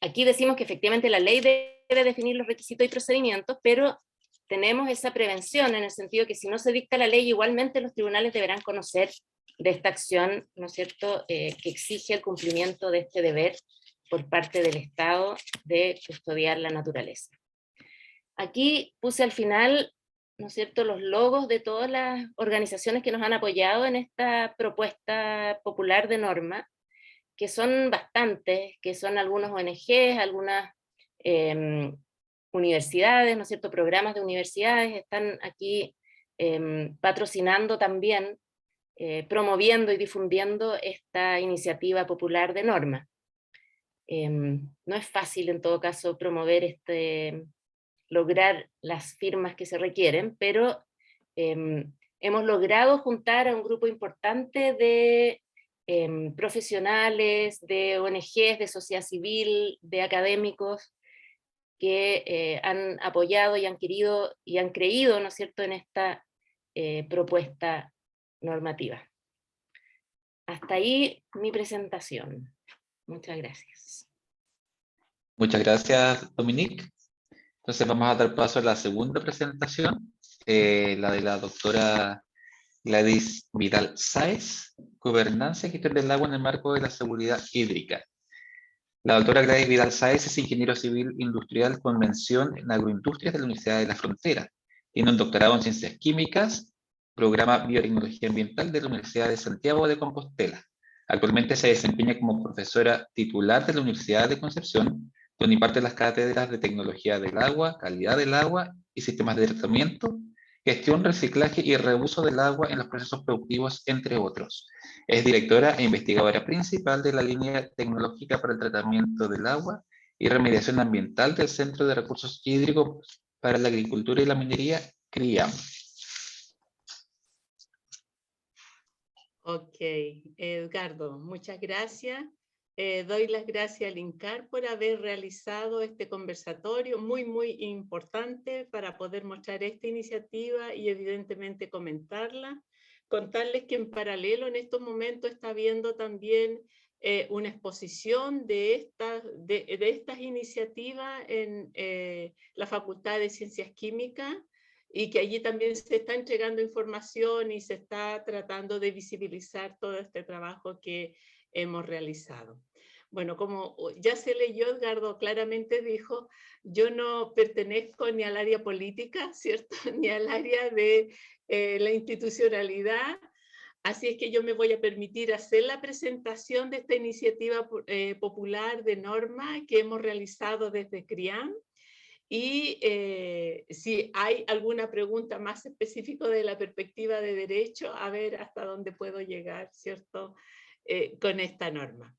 Aquí decimos que efectivamente la ley debe definir los requisitos y procedimientos, pero tenemos esa prevención en el sentido que si no se dicta la ley, igualmente los tribunales deberán conocer de esta acción, ¿no es cierto?, que exige el cumplimiento de este deber por parte del Estado de custodiar la naturaleza. Aquí puse al final, ¿no es cierto?, los logos de todas las organizaciones que nos han apoyado en esta propuesta popular de norma, que son bastantes, que son algunos ONGs, algunas universidades, ¿no es cierto?, programas de universidades, están aquí patrocinando también, promoviendo y difundiendo esta iniciativa popular de norma. No es fácil en todo caso promover lograr las firmas que se requieren, pero hemos logrado juntar a un grupo importante de profesionales, de ONGs, de sociedad civil, de académicos, que han apoyado y han querido y han creído, ¿no es cierto?, en esta propuesta normativa. Hasta ahí mi presentación. Muchas gracias. Muchas gracias, Dominique. Entonces vamos a dar paso a la segunda presentación, la de la doctora Gladys Vidal Sáez, Gobernanza y Gestión del Agua en el marco de la seguridad hídrica. La doctora Gladys Vidal Sáez es ingeniero civil industrial con mención en agroindustrias de la Universidad de la Frontera. Tiene un doctorado en ciencias químicas, programa biotecnología ambiental de la Universidad de Santiago de Compostela. Actualmente se desempeña como profesora titular de la Universidad de Concepción, donde imparte las cátedras de tecnología del agua, calidad del agua y sistemas de tratamiento, gestión, reciclaje y reuso del agua en los procesos productivos, entre otros. Es directora e investigadora principal de la línea tecnológica para el tratamiento del agua y remediación ambiental del Centro de Recursos Hídricos para la agricultura y la minería, CRIAM. Ok, Edgardo, muchas gracias. Doy las gracias al INCAR por haber realizado este conversatorio muy importante para poder mostrar esta iniciativa y evidentemente comentarla. Contarles que en paralelo en estos momentos está habiendo también una exposición de estas iniciativas en la Facultad de Ciencias Químicas, y que allí también se está entregando información y se está tratando de visibilizar todo este trabajo que hemos realizado. Bueno, como ya se leyó, Edgardo claramente dijo, yo no pertenezco ni al área política, ¿cierto? Ni al área de la institucionalidad, así es que yo me voy a permitir hacer la presentación de esta iniciativa popular de norma que hemos realizado desde CRIAM. Y si hay alguna pregunta más específica de la perspectiva de derecho, a ver hasta dónde puedo llegar, ¿cierto? Con esta norma.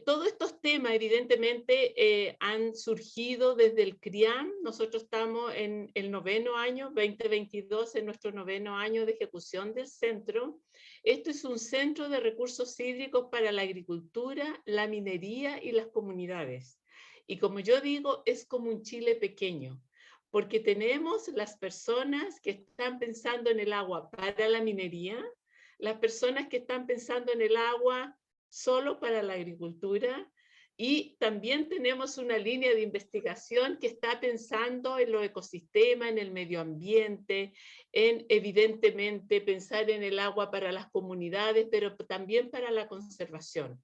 Todos estos temas evidentemente han surgido desde el CRIAM. Nosotros estamos en el 9º año, 2022, en nuestro 9º año de ejecución del centro. Esto es un centro de recursos hídricos para la agricultura, la minería y las comunidades. Y como yo digo, es como un Chile pequeño, porque tenemos las personas que están pensando en el agua para la minería, las personas que están pensando en el agua solo para la agricultura, y también tenemos una línea de investigación que está pensando en los ecosistemas, en el medio ambiente, en evidentemente pensar en el agua para las comunidades, pero también para la conservación.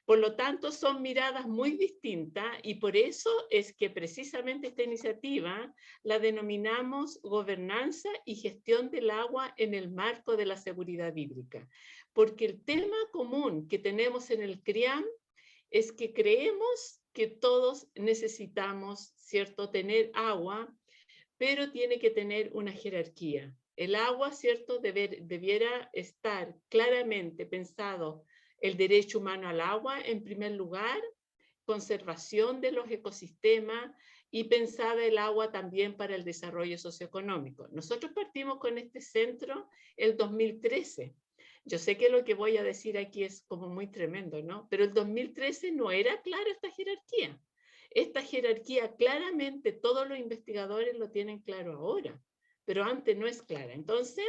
Por lo tanto, son miradas muy distintas y por eso es que precisamente esta iniciativa la denominamos Gobernanza y Gestión del Agua en el marco de la seguridad hídrica. Porque el tema común que tenemos en el CRIAM es que creemos que todos necesitamos, ¿cierto?, tener agua, pero tiene que tener una jerarquía. El agua, ¿cierto?, debiera estar claramente pensado el derecho humano al agua en primer lugar, conservación de los ecosistemas y pensada el agua también para el desarrollo socioeconómico. Nosotros partimos con este centro el 2013. Yo sé que lo que voy a decir aquí es como muy tremendo, ¿no? Pero el 2013 no era clara esta jerarquía. Esta jerarquía claramente todos los investigadores lo tienen claro ahora, pero antes no es clara. Entonces,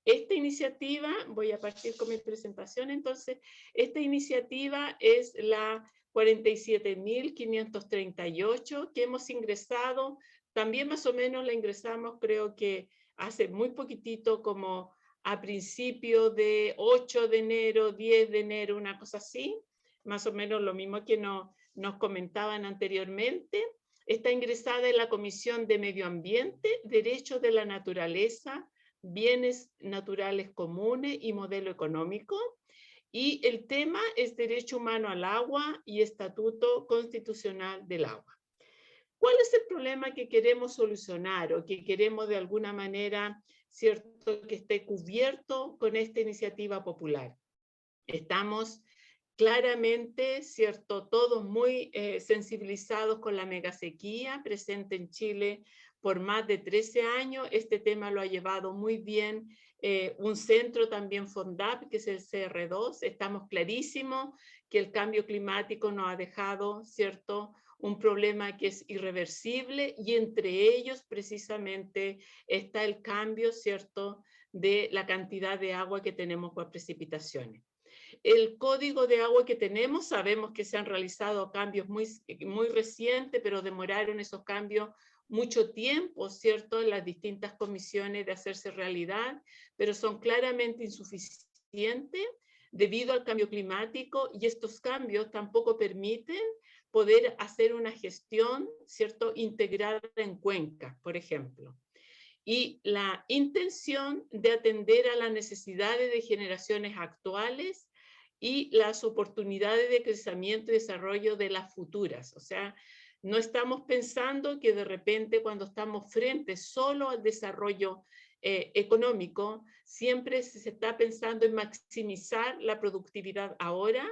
esta iniciativa, voy a partir con mi presentación, entonces, esta iniciativa es la 47.538 que hemos ingresado, también más o menos la ingresamos creo que hace muy poquitito, como a principio de 8 de enero, 10 de enero, una cosa así, más o menos lo mismo que nos comentaban anteriormente. Está ingresada en la Comisión de Medio Ambiente, Derechos de la Naturaleza, Bienes Naturales Comunes y Modelo Económico. Y el tema es Derecho Humano al Agua y Estatuto Constitucional del Agua. ¿Cuál es el problema que queremos solucionar o que queremos de alguna manera, cierto, que esté cubierto con esta iniciativa popular? Estamos claramente, cierto, todos muy sensibilizados con la megasequía presente en Chile por más de 13 años. Este tema lo ha llevado muy bien un centro también FONDAP, que es el CR2. Estamos clarísimos que el cambio climático nos ha dejado, cierto, un problema que es irreversible, y entre ellos precisamente está el cambio, cierto, de la cantidad de agua que tenemos por precipitaciones. El código de agua que tenemos, sabemos que se han realizado cambios muy recientes, pero demoraron esos cambios mucho tiempo, ¿cierto?, en las distintas comisiones de hacerse realidad, pero son claramente insuficientes debido al cambio climático, y estos cambios tampoco permiten poder hacer una gestión, ¿cierto?, integrada en cuencas, por ejemplo. Y la intención de atender a las necesidades de generaciones actuales y las oportunidades de crecimiento y desarrollo de las futuras. O sea, no estamos pensando que de repente cuando estamos frente solo al desarrollo económico, siempre se está pensando en maximizar la productividad ahora,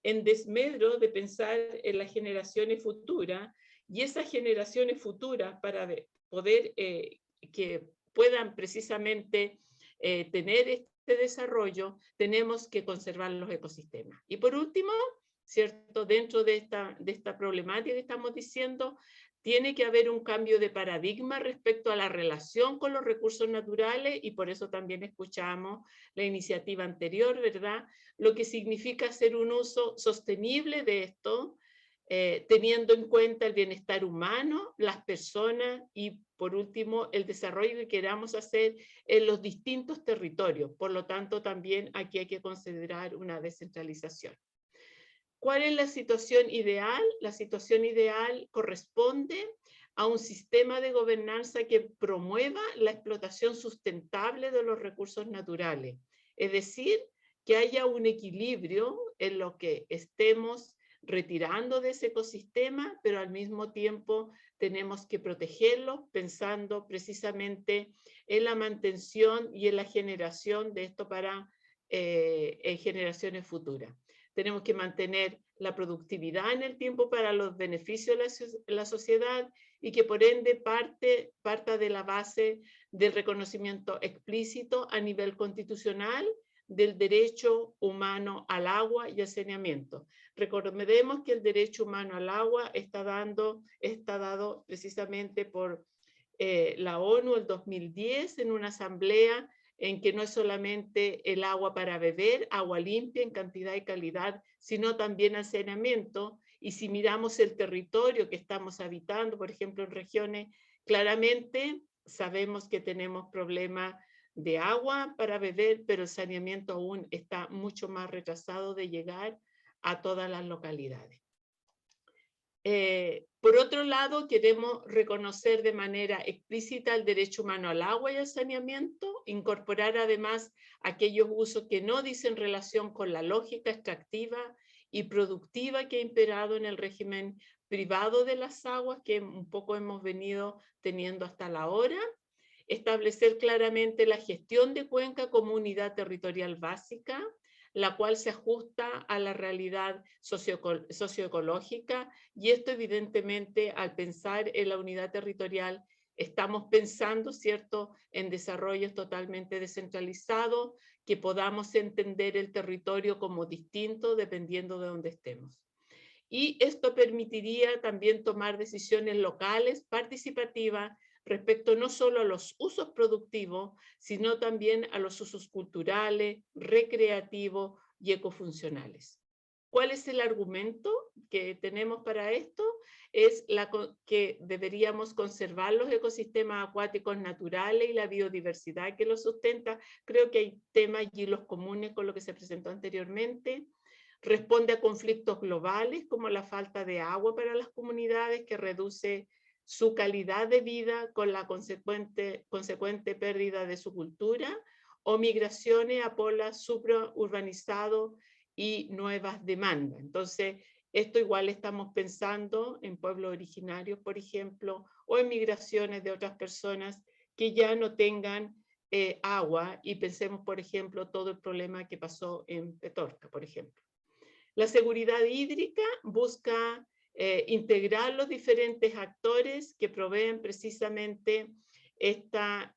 en desmedro de pensar en las generaciones futuras, y esas generaciones futuras para poder que puedan precisamente tener este desarrollo, tenemos que conservar los ecosistemas. Y por último, ¿cierto? Dentro de esta problemática que estamos diciendo, tiene que haber un cambio de paradigma respecto a la relación con los recursos naturales, y por eso también escuchamos la iniciativa anterior, ¿verdad? Lo que significa hacer un uso sostenible de esto, teniendo en cuenta el bienestar humano, las personas y, por último, el desarrollo que queramos hacer en los distintos territorios. Por lo tanto, también aquí hay que considerar una descentralización. ¿Cuál es la situación ideal? La situación ideal corresponde a un sistema de gobernanza que promueva la explotación sustentable de los recursos naturales. Es decir, que haya un equilibrio en lo que estemos retirando de ese ecosistema, pero al mismo tiempo tenemos que protegerlo pensando precisamente en la mantención y en la generación de esto para generaciones futuras. Tenemos que mantener la productividad en el tiempo para los beneficios de la sociedad y que por ende parta de la base del reconocimiento explícito a nivel constitucional del derecho humano al agua y al saneamiento. Recordemos que el derecho humano al agua está dado precisamente por la ONU el 2010 en una asamblea en que no es solamente el agua para beber, agua limpia en cantidad y calidad, sino también al saneamiento. Y si miramos el territorio que estamos habitando, por ejemplo, en regiones, claramente sabemos que tenemos problemas de agua para beber, pero el saneamiento aún está mucho más retrasado de llegar a todas las localidades. Por otro lado, queremos reconocer de manera explícita el derecho humano al agua y al saneamiento, incorporar además aquellos usos que no dicen relación con la lógica extractiva y productiva que ha imperado en el régimen privado de las aguas, que un poco hemos venido teniendo hasta la hora. Establecer claramente la gestión de cuenca como unidad territorial básica, la cual se ajusta a la realidad socioecológica, y esto evidentemente al pensar en la unidad territorial estamos pensando, ¿cierto?, en desarrollos totalmente descentralizados, que podamos entender el territorio como distinto dependiendo de donde estemos. Y esto permitiría también tomar decisiones locales, participativas, respecto no solo a los usos productivos, sino también a los usos culturales, recreativos y ecofuncionales. ¿Cuál es el argumento que tenemos para esto? Es que deberíamos conservar los ecosistemas acuáticos naturales y la biodiversidad que los sustenta. Creo que hay temas y los comunes con lo que se presentó anteriormente. Responde a conflictos globales como la falta de agua para las comunidades, que reduce su calidad de vida con la consecuente pérdida de su cultura, o migraciones a polos supraurbanizados y nuevas demandas. Entonces, esto igual estamos pensando en pueblos originarios, por ejemplo, o en migraciones de otras personas que ya no tengan agua, y pensemos, por ejemplo, todo el problema que pasó en Petorca, por ejemplo. La seguridad hídrica busca integrar los diferentes actores que proveen precisamente esta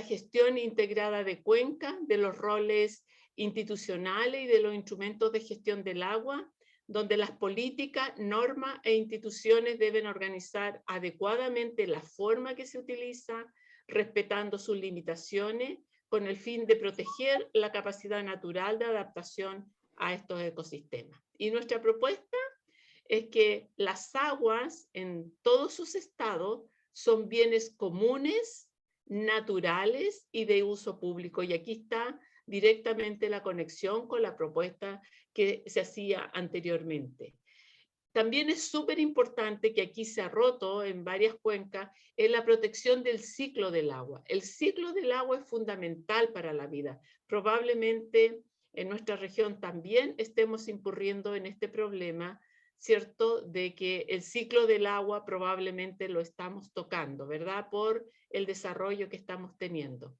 gestión integrada de cuenca, de los roles institucionales y de los instrumentos de gestión del agua, donde las políticas, normas e instituciones deben organizar adecuadamente la forma que se utiliza, respetando sus limitaciones, con el fin de proteger la capacidad natural de adaptación a estos ecosistemas. Y nuestra propuesta es que las aguas en todos sus estados son bienes comunes, naturales y de uso público. Y aquí está directamente la conexión con la propuesta que se hacía anteriormente. También es súper importante, que aquí se ha roto en varias cuencas, en la protección del ciclo del agua. El ciclo del agua es fundamental para la vida. Probablemente en nuestra región también estemos incurriendo en este problema, ¿cierto?, de que el ciclo del agua probablemente lo estamos tocando, ¿verdad?, por el desarrollo que estamos teniendo.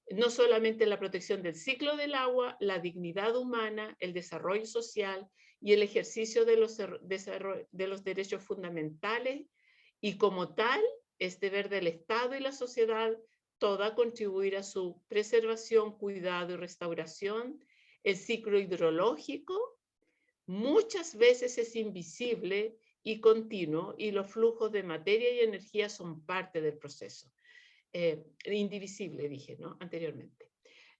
No solamente la protección del ciclo del agua, la dignidad humana, el desarrollo social y el ejercicio de los derechos fundamentales, y como tal es deber del Estado y la sociedad toda contribuir a su preservación, cuidado y restauración. El ciclo hidrológico muchas veces es invisible y continuo, y los flujos de materia y energía son parte del proceso. Indivisible, dije, ¿no? Anteriormente.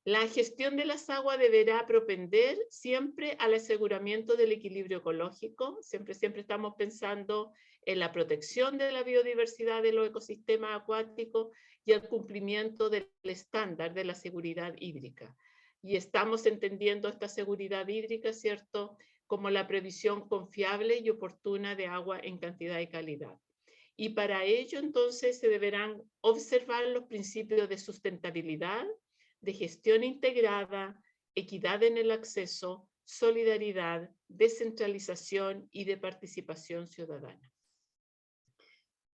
La gestión de las aguas deberá propender siempre al aseguramiento del equilibrio ecológico. Siempre estamos pensando en la protección de la biodiversidad de los ecosistemas acuáticos y el cumplimiento del estándar de la seguridad hídrica. Y estamos entendiendo esta seguridad hídrica, ¿cierto?, como la previsión confiable y oportuna de agua en cantidad y calidad. Y para ello, entonces, se deberán observar los principios de sustentabilidad, de gestión integrada, equidad en el acceso, solidaridad, descentralización y de participación ciudadana.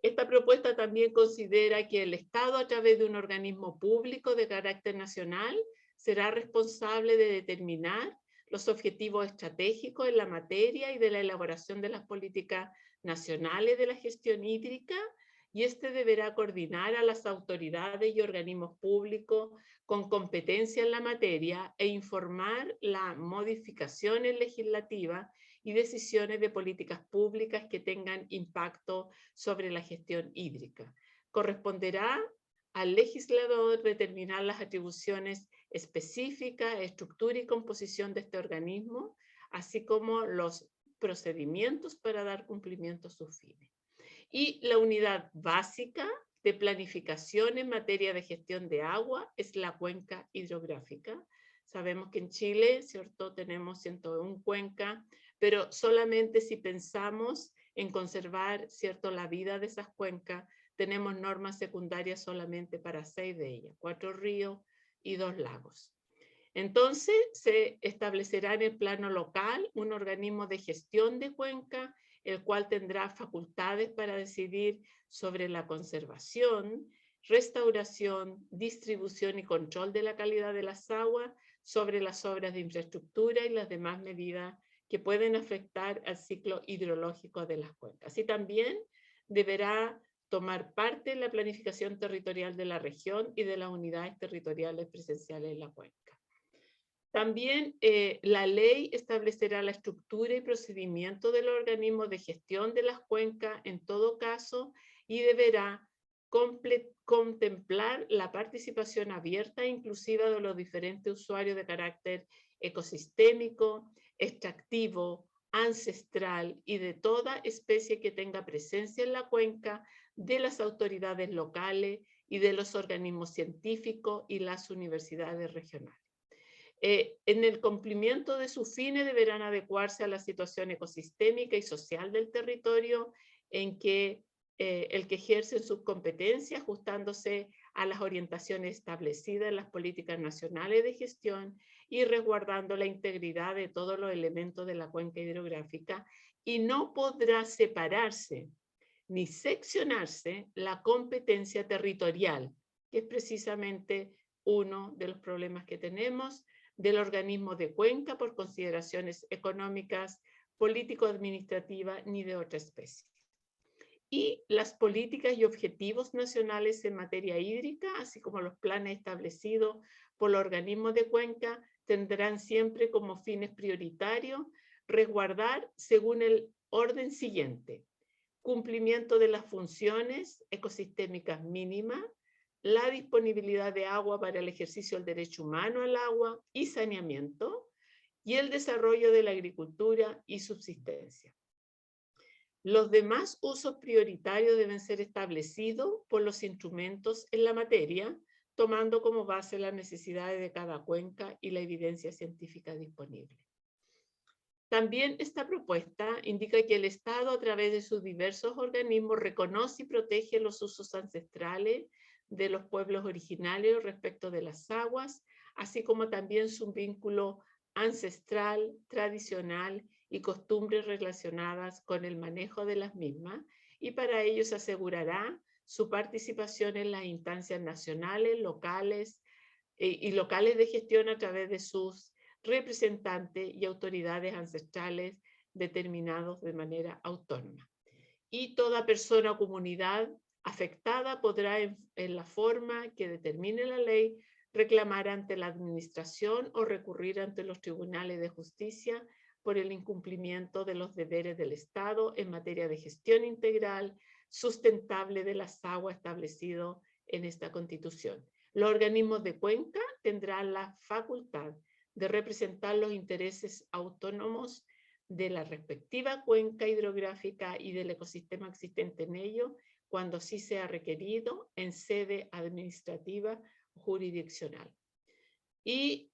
Esta propuesta también considera que el Estado, a través de un organismo público de carácter nacional, será responsable de determinar los objetivos estratégicos en la materia y de la elaboración de las políticas nacionales de la gestión hídrica, y este deberá coordinar a las autoridades y organismos públicos con competencia en la materia e informar las modificaciones legislativas y decisiones de políticas públicas que tengan impacto sobre la gestión hídrica. Corresponderá al legislador determinar las atribuciones específicas, estructura y composición de este organismo, así como los procedimientos para dar cumplimiento a sus fines. Y la unidad básica de planificación en materia de gestión de agua es la cuenca hidrográfica. Sabemos que en Chile, ¿cierto?, tenemos 101 cuencas, pero solamente si pensamos en conservar, ¿cierto?, la vida de esas cuencas, tenemos normas secundarias solamente para 6 de ellas, 4 ríos y 2 lagos. Entonces, se establecerá en el plano local un organismo de gestión de cuenca, el cual tendrá facultades para decidir sobre la conservación, restauración, distribución y control de la calidad de las aguas, sobre las obras de infraestructura y las demás medidas que pueden afectar al ciclo hidrológico de las cuencas. Y también deberá tomar parte en la planificación territorial de la región y de las unidades territoriales presenciales en la cuenca. También la ley establecerá la estructura y procedimiento del organismo de gestión de las cuencas en todo caso, y deberá contemplar la participación abierta e inclusiva de los diferentes usuarios de carácter ecosistémico, extractivo, ancestral y de toda especie que tenga presencia en la cuenca, de las autoridades locales y de los organismos científicos y las universidades regionales. En el cumplimiento de sus fines deberán adecuarse a la situación ecosistémica y social del territorio en que el que ejerce sus competencias, ajustándose a las orientaciones establecidas en las políticas nacionales de gestión y resguardando la integridad de todos los elementos de la cuenca hidrográfica, y no podrá separarse ni seccionarse la competencia territorial, que es precisamente uno de los problemas que tenemos, del organismo de cuenca por consideraciones económicas, político-administrativas ni de otra especie. Y las políticas y objetivos nacionales en materia hídrica, así como los planes establecidos por los organismos de cuenca, tendrán siempre como fines prioritarios resguardar según el orden siguiente: cumplimiento de las funciones ecosistémicas mínimas, la disponibilidad de agua para el ejercicio del derecho humano al agua y saneamiento, y el desarrollo de la agricultura y subsistencia. Los demás usos prioritarios deben ser establecidos por los instrumentos en la materia, tomando como base las necesidades de cada cuenca y la evidencia científica disponible. También esta propuesta indica que el Estado, a través de sus diversos organismos, reconoce y protege los usos ancestrales de los pueblos originarios respecto de las aguas, así como también su vínculo ancestral, tradicional y costumbres relacionadas con el manejo de las mismas, y para ello se asegurará su participación en las instancias nacionales, locales y locales de gestión a través de sus representantes y autoridades ancestrales determinados de manera autónoma. Y toda persona o comunidad afectada podrá, en la forma que determine la ley, reclamar ante la administración o recurrir ante los tribunales de justicia por el incumplimiento de los deberes del Estado en materia de gestión integral, sustentable de las aguas establecido en esta Constitución. Los organismos de cuenca tendrán la facultad de representar los intereses autónomos de la respectiva cuenca hidrográfica y del ecosistema existente en ello, cuando así sea requerido en sede administrativa o jurisdiccional. Y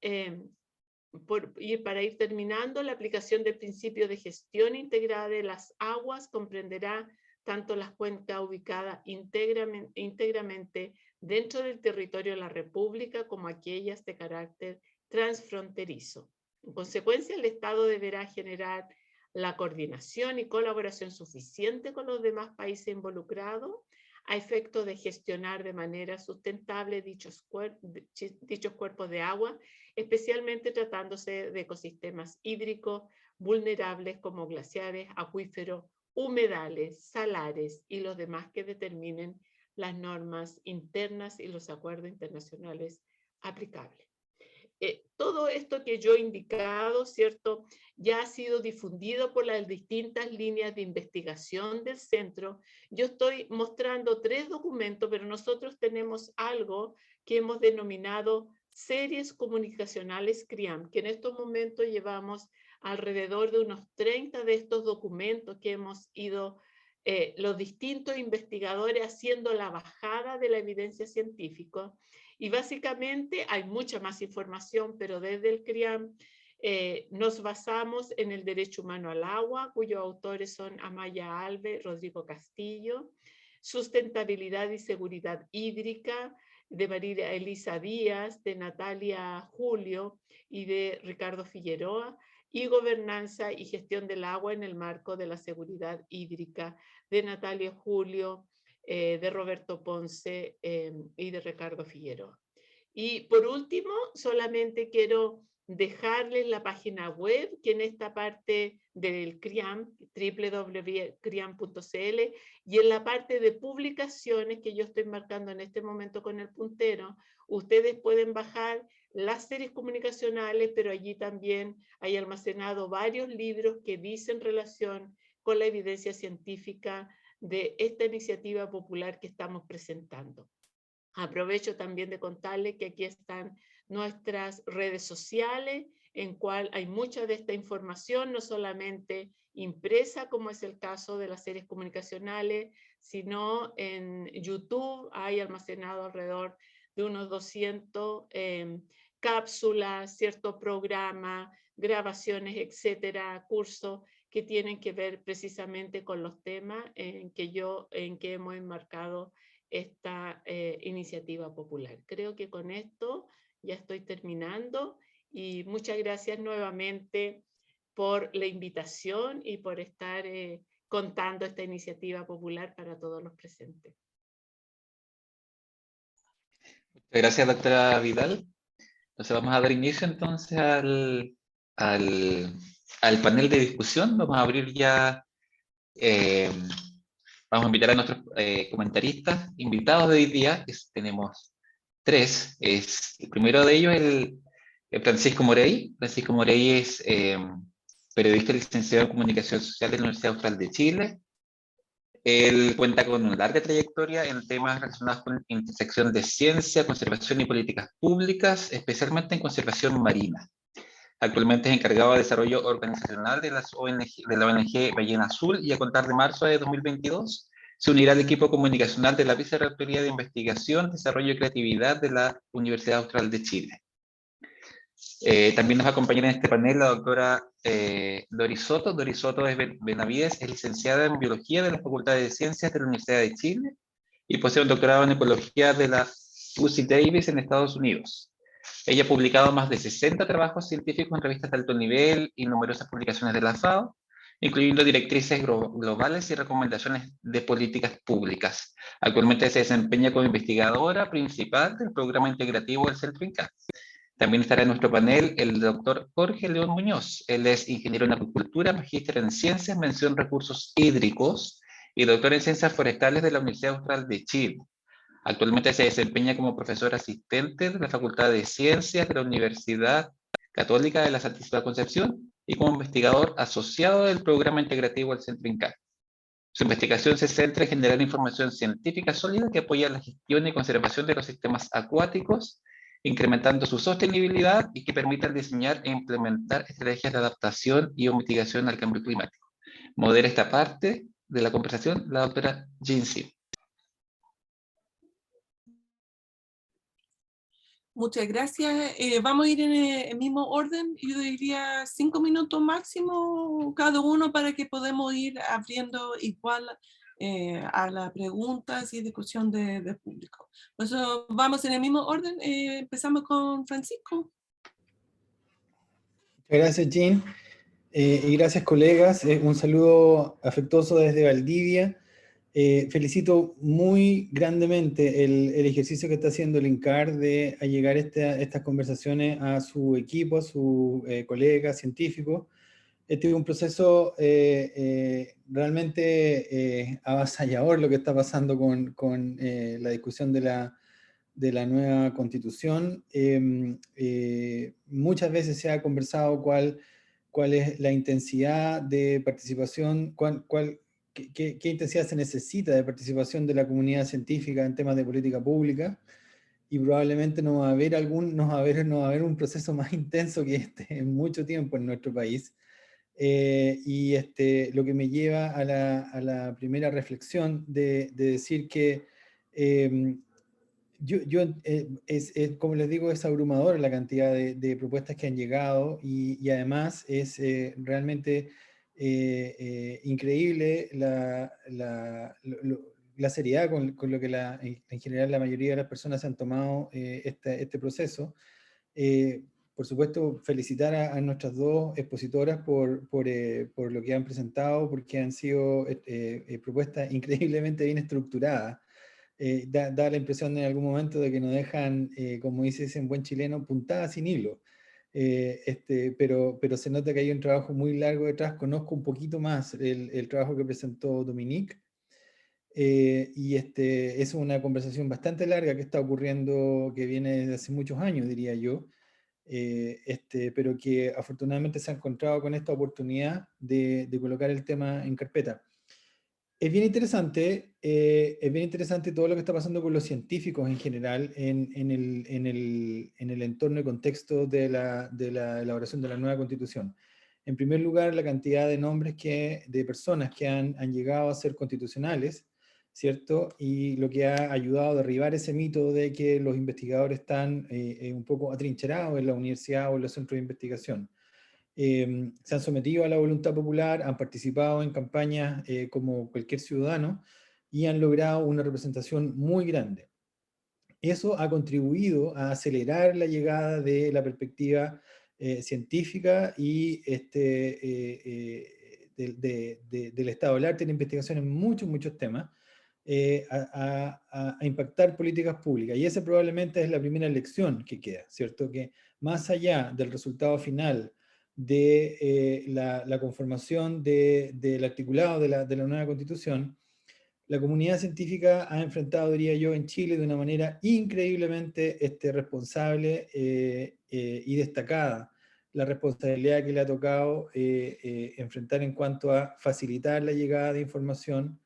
para ir terminando, la aplicación del principio de gestión integrada de las aguas comprenderá tanto las cuencas ubicadas íntegramente dentro del territorio de la República como aquellas de carácter transfronterizo. En consecuencia, el Estado deberá generar la coordinación y colaboración suficiente con los demás países involucrados a efecto de gestionar de manera sustentable dichos cuerpos de agua, especialmente tratándose de ecosistemas hídricos vulnerables como glaciares, acuíferos, humedales, salares y los demás que determinen las normas internas y los acuerdos internacionales aplicables. Todo esto que yo he indicado, ¿cierto?, ya ha sido difundido por las distintas líneas de investigación del centro. Yo estoy mostrando 3 documentos, pero nosotros tenemos algo que hemos denominado series comunicacionales CRIAM, que en estos momentos llevamos alrededor de unos 30 de estos documentos que hemos ido los distintos investigadores haciendo la bajada de la evidencia científica. Y básicamente hay mucha más información, pero desde el CRIAM nos basamos en el derecho humano al agua, cuyos autores son Amaya Alves, Rodrigo Castillo, sustentabilidad y seguridad hídrica, de María Elisa Díaz, de Natalia Julio y de Ricardo Figueroa, y gobernanza y gestión del agua en el marco de la seguridad hídrica, de Natalia Julio, de Roberto Ponce y de Ricardo Figueroa. Y por último, solamente quiero dejarles la página web, que en esta parte del CRIAM, www.criam.cl, y en la parte de publicaciones que yo estoy marcando en este momento con el puntero, ustedes pueden bajar las series comunicacionales, pero allí también hay almacenado varios libros que dicen relación con la evidencia científica de esta iniciativa popular que estamos presentando. Aprovecho también de contarles que aquí están nuestras redes sociales, en cual hay mucha de esta información, no solamente impresa, como es el caso de las series comunicacionales, sino en YouTube hay almacenado alrededor de unos 200 cápsulas, cierto programa, grabaciones, etcétera, cursos que tienen que ver precisamente con los temas en que hemos enmarcado esta iniciativa popular. Creo que con esto ya estoy terminando y muchas gracias nuevamente por la invitación y por estar contando esta iniciativa popular para todos los presentes. Muchas gracias, doctora Vidal. Entonces vamos a dar inicio entonces al panel de discusión. Vamos a abrir ya, vamos a invitar a nuestros comentaristas invitados de hoy día, que tenemos 3. El primero de ellos es el Francisco Morey. Francisco Morey es periodista licenciado en Comunicación Social de la Universidad Austral de Chile. Él cuenta con una larga trayectoria en temas relacionados con intersección de ciencia, conservación y políticas públicas, especialmente en conservación marina. Actualmente es encargado de desarrollo organizacional de la ONG Ballena Azul, y a contar de marzo de 2022 se unirá al equipo comunicacional de la Vicerrectoría de Investigación, Desarrollo y Creatividad de la Universidad Austral de Chile. También nos acompaña en este panel la doctora Doris Soto. Doris Soto es Benavides, es licenciada en Biología de la Facultad de Ciencias de la Universidad de Chile y posee un doctorado en Ecología de la UC Davis en Estados Unidos. Ella ha publicado más de 60 trabajos científicos en revistas de alto nivel y numerosas publicaciones de la FAO, incluyendo directrices globales y recomendaciones de políticas públicas. Actualmente se desempeña como investigadora principal del programa integrativo del CELTRINCAT. También estará en nuestro panel el doctor Jorge León Muñoz. Él es ingeniero en acuicultura, magíster en ciencias, mención recursos hídricos y doctor en ciencias forestales de la Universidad Austral de Chile. Actualmente se desempeña como profesor asistente de la Facultad de Ciencias de la Universidad Católica de la Santísima Concepción y como investigador asociado del programa integrativo del Centro INCAR. Su investigación se centra en generar información científica sólida que apoya la gestión y conservación de los sistemas acuáticos, incrementando su sostenibilidad y que permitan diseñar e implementar estrategias de adaptación y o mitigación al cambio climático. Modera esta parte de la conversación la doctora Jean Sim. Muchas gracias. Vamos a ir en el mismo orden. Yo diría 5 minutos máximo cada uno para que podamos ir abriendo igual a las preguntas y discusión del público. Por eso vamos en el mismo orden. Empezamos con Francisco. Gracias, Jean. Y gracias, colegas. Un saludo afectuoso desde Valdivia. Felicito muy grandemente el ejercicio que está haciendo el INCAR de allegar estas conversaciones a su equipo, a sus colegas científicos. Este es un proceso realmente avasallador lo que está pasando con la discusión de la nueva constitución. Muchas veces se ha conversado cuál es la intensidad de participación, qué intensidad se necesita de participación de la comunidad científica en temas de política pública, y probablemente no va a haber un proceso más intenso que este en mucho tiempo en nuestro país. Lo que me lleva a la primera reflexión de decir que como les digo, es abrumadora la cantidad de propuestas que han llegado, y además es realmente increíble la seriedad con lo que en general la mayoría de las personas han tomado este proceso. Por supuesto, felicitar a nuestras dos expositoras por lo que han presentado, porque han sido propuestas increíblemente bien estructuradas. Da la impresión en algún momento de que nos dejan, como dices en buen chileno, puntadas sin hilo. Pero se nota que hay un trabajo muy largo detrás. Conozco un poquito más el trabajo que presentó Dominique, es una conversación bastante larga que está ocurriendo, que viene desde hace muchos años, diría yo, pero que afortunadamente se ha encontrado con esta oportunidad de colocar el tema en carpeta. Es bien interesante todo lo que está pasando con los científicos en general en el entorno y contexto de la elaboración de la nueva constitución. En primer lugar, la cantidad de nombres de personas que han llegado a ser constitucionales, ¿cierto? Y lo que ha ayudado a derribar ese mito de que los investigadores están un poco atrincherados en la universidad o en los centros de investigación. Se han sometido a la voluntad popular, han participado en campañas como cualquier ciudadano y han logrado una representación muy grande. Eso ha contribuido a acelerar la llegada de la perspectiva científica y del estado del arte y la investigación en muchos temas, a impactar políticas públicas. Y esa probablemente es la primera lección que queda, ¿cierto? Que más allá del resultado final de la conformación del articulado de la nueva constitución, la comunidad científica ha enfrentado, diría yo, en Chile de una manera increíblemente responsable y destacada la responsabilidad que le ha tocado enfrentar en cuanto a facilitar la llegada de información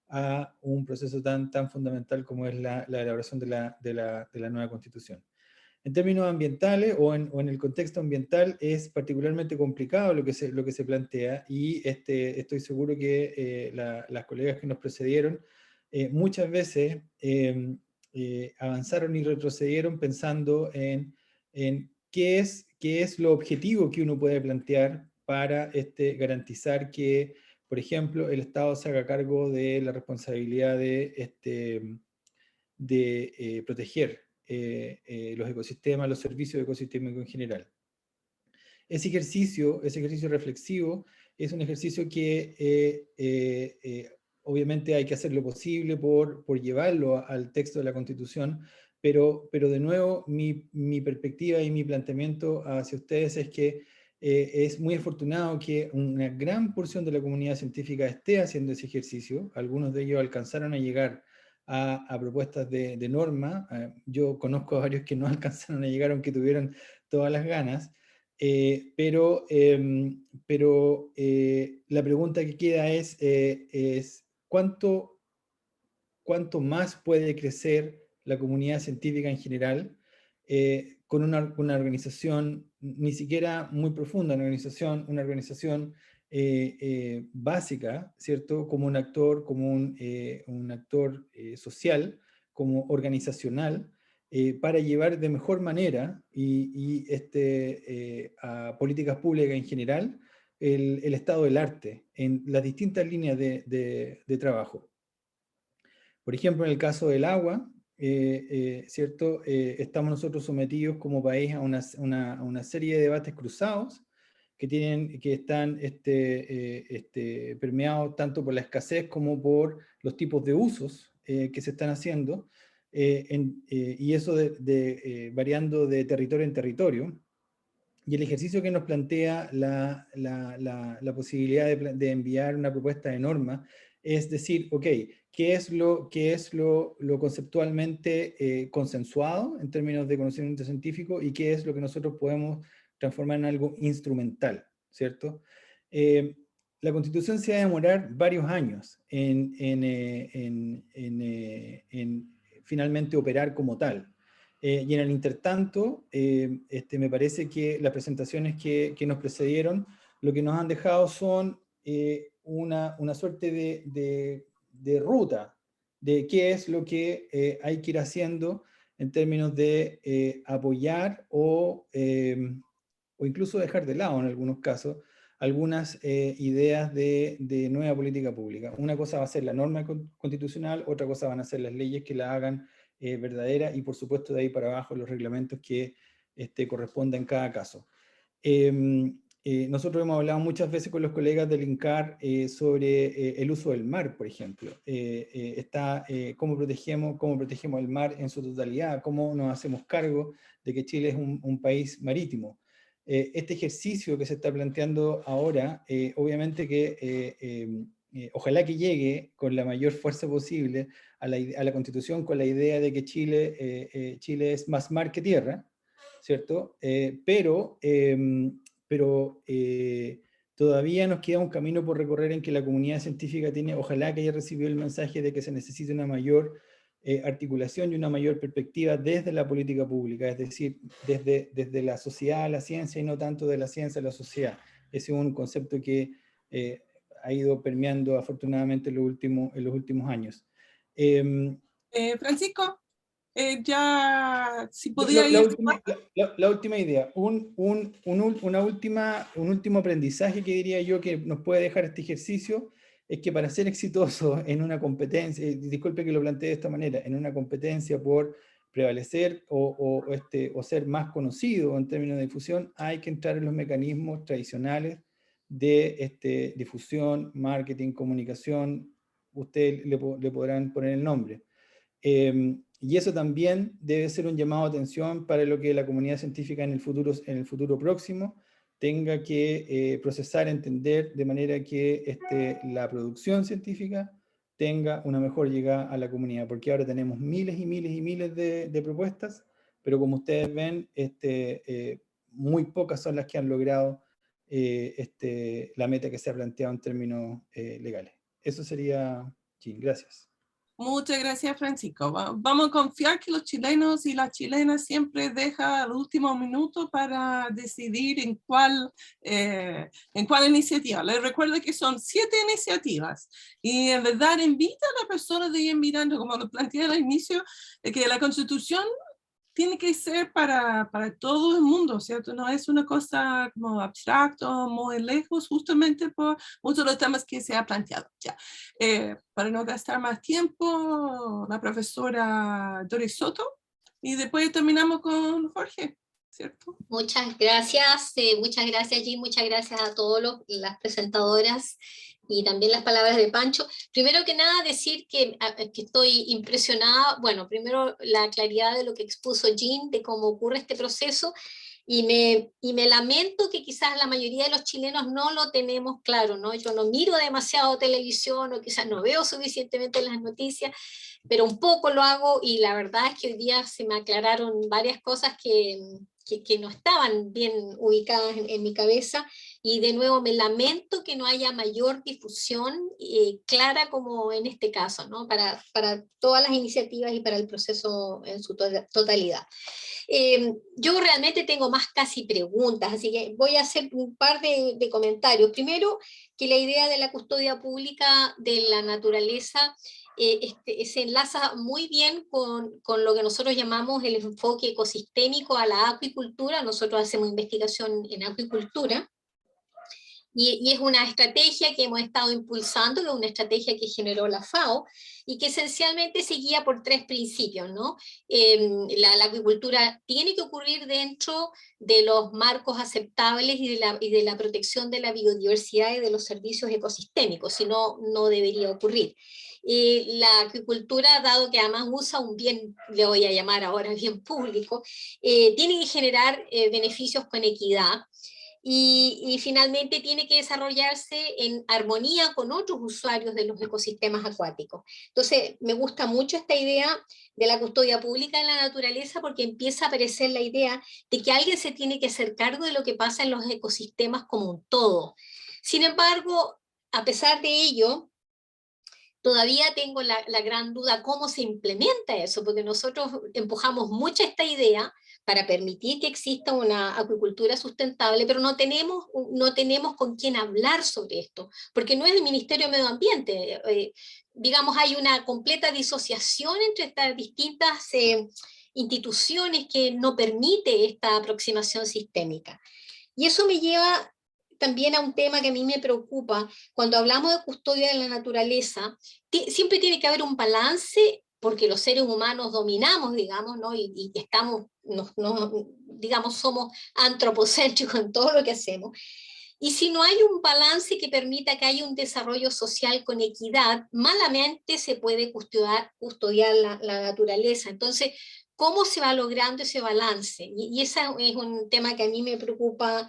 a un proceso tan fundamental como es la elaboración de la nueva constitución. En términos ambientales o en el contexto ambiental es particularmente complicado lo que se plantea, y estoy seguro que las colegas que nos precedieron muchas veces avanzaron y retrocedieron pensando en qué es lo objetivo que uno puede plantear para garantizar que, por ejemplo, el Estado se haga cargo de la responsabilidad de proteger los ecosistemas, los servicios ecosistémicos en general. Ese ejercicio reflexivo es un ejercicio que obviamente hay que hacer lo posible por llevarlo al texto de la Constitución, pero de nuevo mi perspectiva y mi planteamiento hacia ustedes es que es muy afortunado que una gran porción de la comunidad científica esté haciendo ese ejercicio. Algunos de ellos alcanzaron a llegar a propuestas de norma. Yo conozco a varios que no alcanzaron a llegar, aunque tuvieron todas las ganas. Pero la pregunta que queda es ¿cuánto más puede crecer la comunidad científica en general con una organización ni siquiera muy profunda, una organización básica, ¿cierto? Como un actor, un actor social, como organizacional, para llevar de mejor manera a políticas públicas en general el estado del arte en las distintas líneas de trabajo. Por ejemplo, en el caso del agua, ¿cierto? Estamos nosotros sometidos como país a una serie de debates cruzados que están permeados tanto por la escasez como por los tipos de usos que se están haciendo, y eso variando de territorio en territorio. Y el ejercicio que nos plantea la posibilidad de enviar una propuesta de norma es decir, ok, ¿qué es lo conceptualmente consensuado en términos de conocimiento científico y qué es lo que nosotros podemos transformar en algo instrumental, ¿cierto? La Constitución se va a demorar varios años en finalmente operar como tal. Y en el intertanto, me parece que las presentaciones que nos precedieron, lo que nos han dejado son una suerte de ruta de qué es lo que hay que ir haciendo en términos de apoyar o incluso dejar de lado en algunos casos algunas ideas de nueva política pública. Una cosa va a ser la norma constitucional, otra cosa van a ser las leyes que la hagan verdadera y por supuesto de ahí para abajo los reglamentos que correspondan en cada caso. Nosotros hemos hablado muchas veces con los colegas del INCAR sobre el uso del mar, por ejemplo. Cómo protegemos el mar en su totalidad, cómo nos hacemos cargo de que Chile es un país marítimo. Este ejercicio que se está planteando ahora, obviamente que ojalá que llegue con la mayor fuerza posible a la Constitución con la idea de que Chile es más mar que tierra, ¿cierto? Pero todavía nos queda un camino por recorrer en que la comunidad científica ojalá que haya recibido el mensaje de que se necesita una mayor articulación y una mayor perspectiva desde la política pública, es decir, desde la sociedad a la ciencia y no tanto de la ciencia a la sociedad. Ese es un concepto que ha ido permeando afortunadamente en los últimos años. Francisco, ya si podía ir... La última idea, un último aprendizaje que diría yo que nos puede dejar este ejercicio es que para ser exitoso en una competencia, disculpe que lo plantee de esta manera, en una competencia por prevalecer o ser más conocido en términos de difusión, hay que entrar en los mecanismos tradicionales de difusión, marketing, comunicación, ustedes le podrán poner el nombre. Y eso también debe ser un llamado de atención para lo que la comunidad científica en el futuro próximo tenga que procesar, entender, de manera que la producción científica tenga una mejor llegada a la comunidad, porque ahora tenemos miles y miles y miles de propuestas, pero como ustedes ven, muy pocas son las que han logrado la meta que se ha planteado en términos legales. Eso sería, Jean, gracias. Muchas gracias, Francisco. Vamos a confiar que los chilenos y las chilenas siempre dejan el último minuto para decidir en cuál iniciativa. Les recuerdo que son 7 iniciativas y en verdad invita a la persona de ir mirando, como lo planteé al inicio, que la Constitución tiene que ser para todo el mundo, ¿cierto? No es una cosa como abstracto, muy lejos, justamente por muchos de los temas que se ha planteado. Ya. Para no gastar más tiempo, la profesora Doris Soto, y después terminamos con Jorge, ¿cierto? Muchas gracias, Jean, muchas gracias a todas las presentadoras y también las palabras de Pancho. Primero que nada decir que estoy impresionada, bueno, primero la claridad de lo que expuso Jean, de cómo ocurre este proceso, y me lamento que quizás la mayoría de los chilenos no lo tenemos claro, ¿no? Yo no miro demasiado televisión o quizás no veo suficientemente las noticias, pero un poco lo hago, y la verdad es que hoy día se me aclararon varias cosas que no estaban bien ubicadas en mi cabeza, y de nuevo me lamento que no haya mayor difusión clara como en este caso, ¿no? Para todas las iniciativas y para el proceso en su totalidad. Yo realmente tengo más casi preguntas, así que voy a hacer un par de comentarios. Primero, que la idea de la custodia pública de la naturaleza se enlaza muy bien con lo que nosotros llamamos el enfoque ecosistémico a la acuicultura. Nosotros hacemos investigación en acuicultura, y es una estrategia que hemos estado impulsando, una estrategia que generó la FAO, y que esencialmente se guía por 3 principios, ¿no? La acuicultura tiene que ocurrir dentro de los marcos aceptables y de la protección de la biodiversidad y de los servicios ecosistémicos, si no, no debería ocurrir. La acuicultura, dado que además usa un bien, le voy a llamar ahora bien público, tiene que generar beneficios con equidad, y finalmente tiene que desarrollarse en armonía con otros usuarios de los ecosistemas acuáticos. Entonces, me gusta mucho esta idea de la custodia pública en la naturaleza, porque empieza a aparecer la idea de que alguien se tiene que hacer cargo de lo que pasa en los ecosistemas como un todo. Sin embargo, a pesar de ello, todavía tengo la gran duda cómo se implementa eso, porque nosotros empujamos mucho esta idea para permitir que exista una acuicultura sustentable, pero no tenemos con quién hablar sobre esto, porque no es el Ministerio de Medio Ambiente. Digamos, hay una completa disociación entre estas distintas instituciones que no permite esta aproximación sistémica. Y eso me lleva también a un tema que a mí me preocupa. Cuando hablamos de custodia de la naturaleza, siempre tiene que haber un balance, porque los seres humanos dominamos, digamos, ¿no? Y estamos, digamos, somos antropocéntricos en todo lo que hacemos. Y si no hay un balance que permita que haya un desarrollo social con equidad, malamente se puede custodiar la naturaleza. Entonces, ¿cómo se va logrando ese balance? Y ese es un tema que a mí me preocupa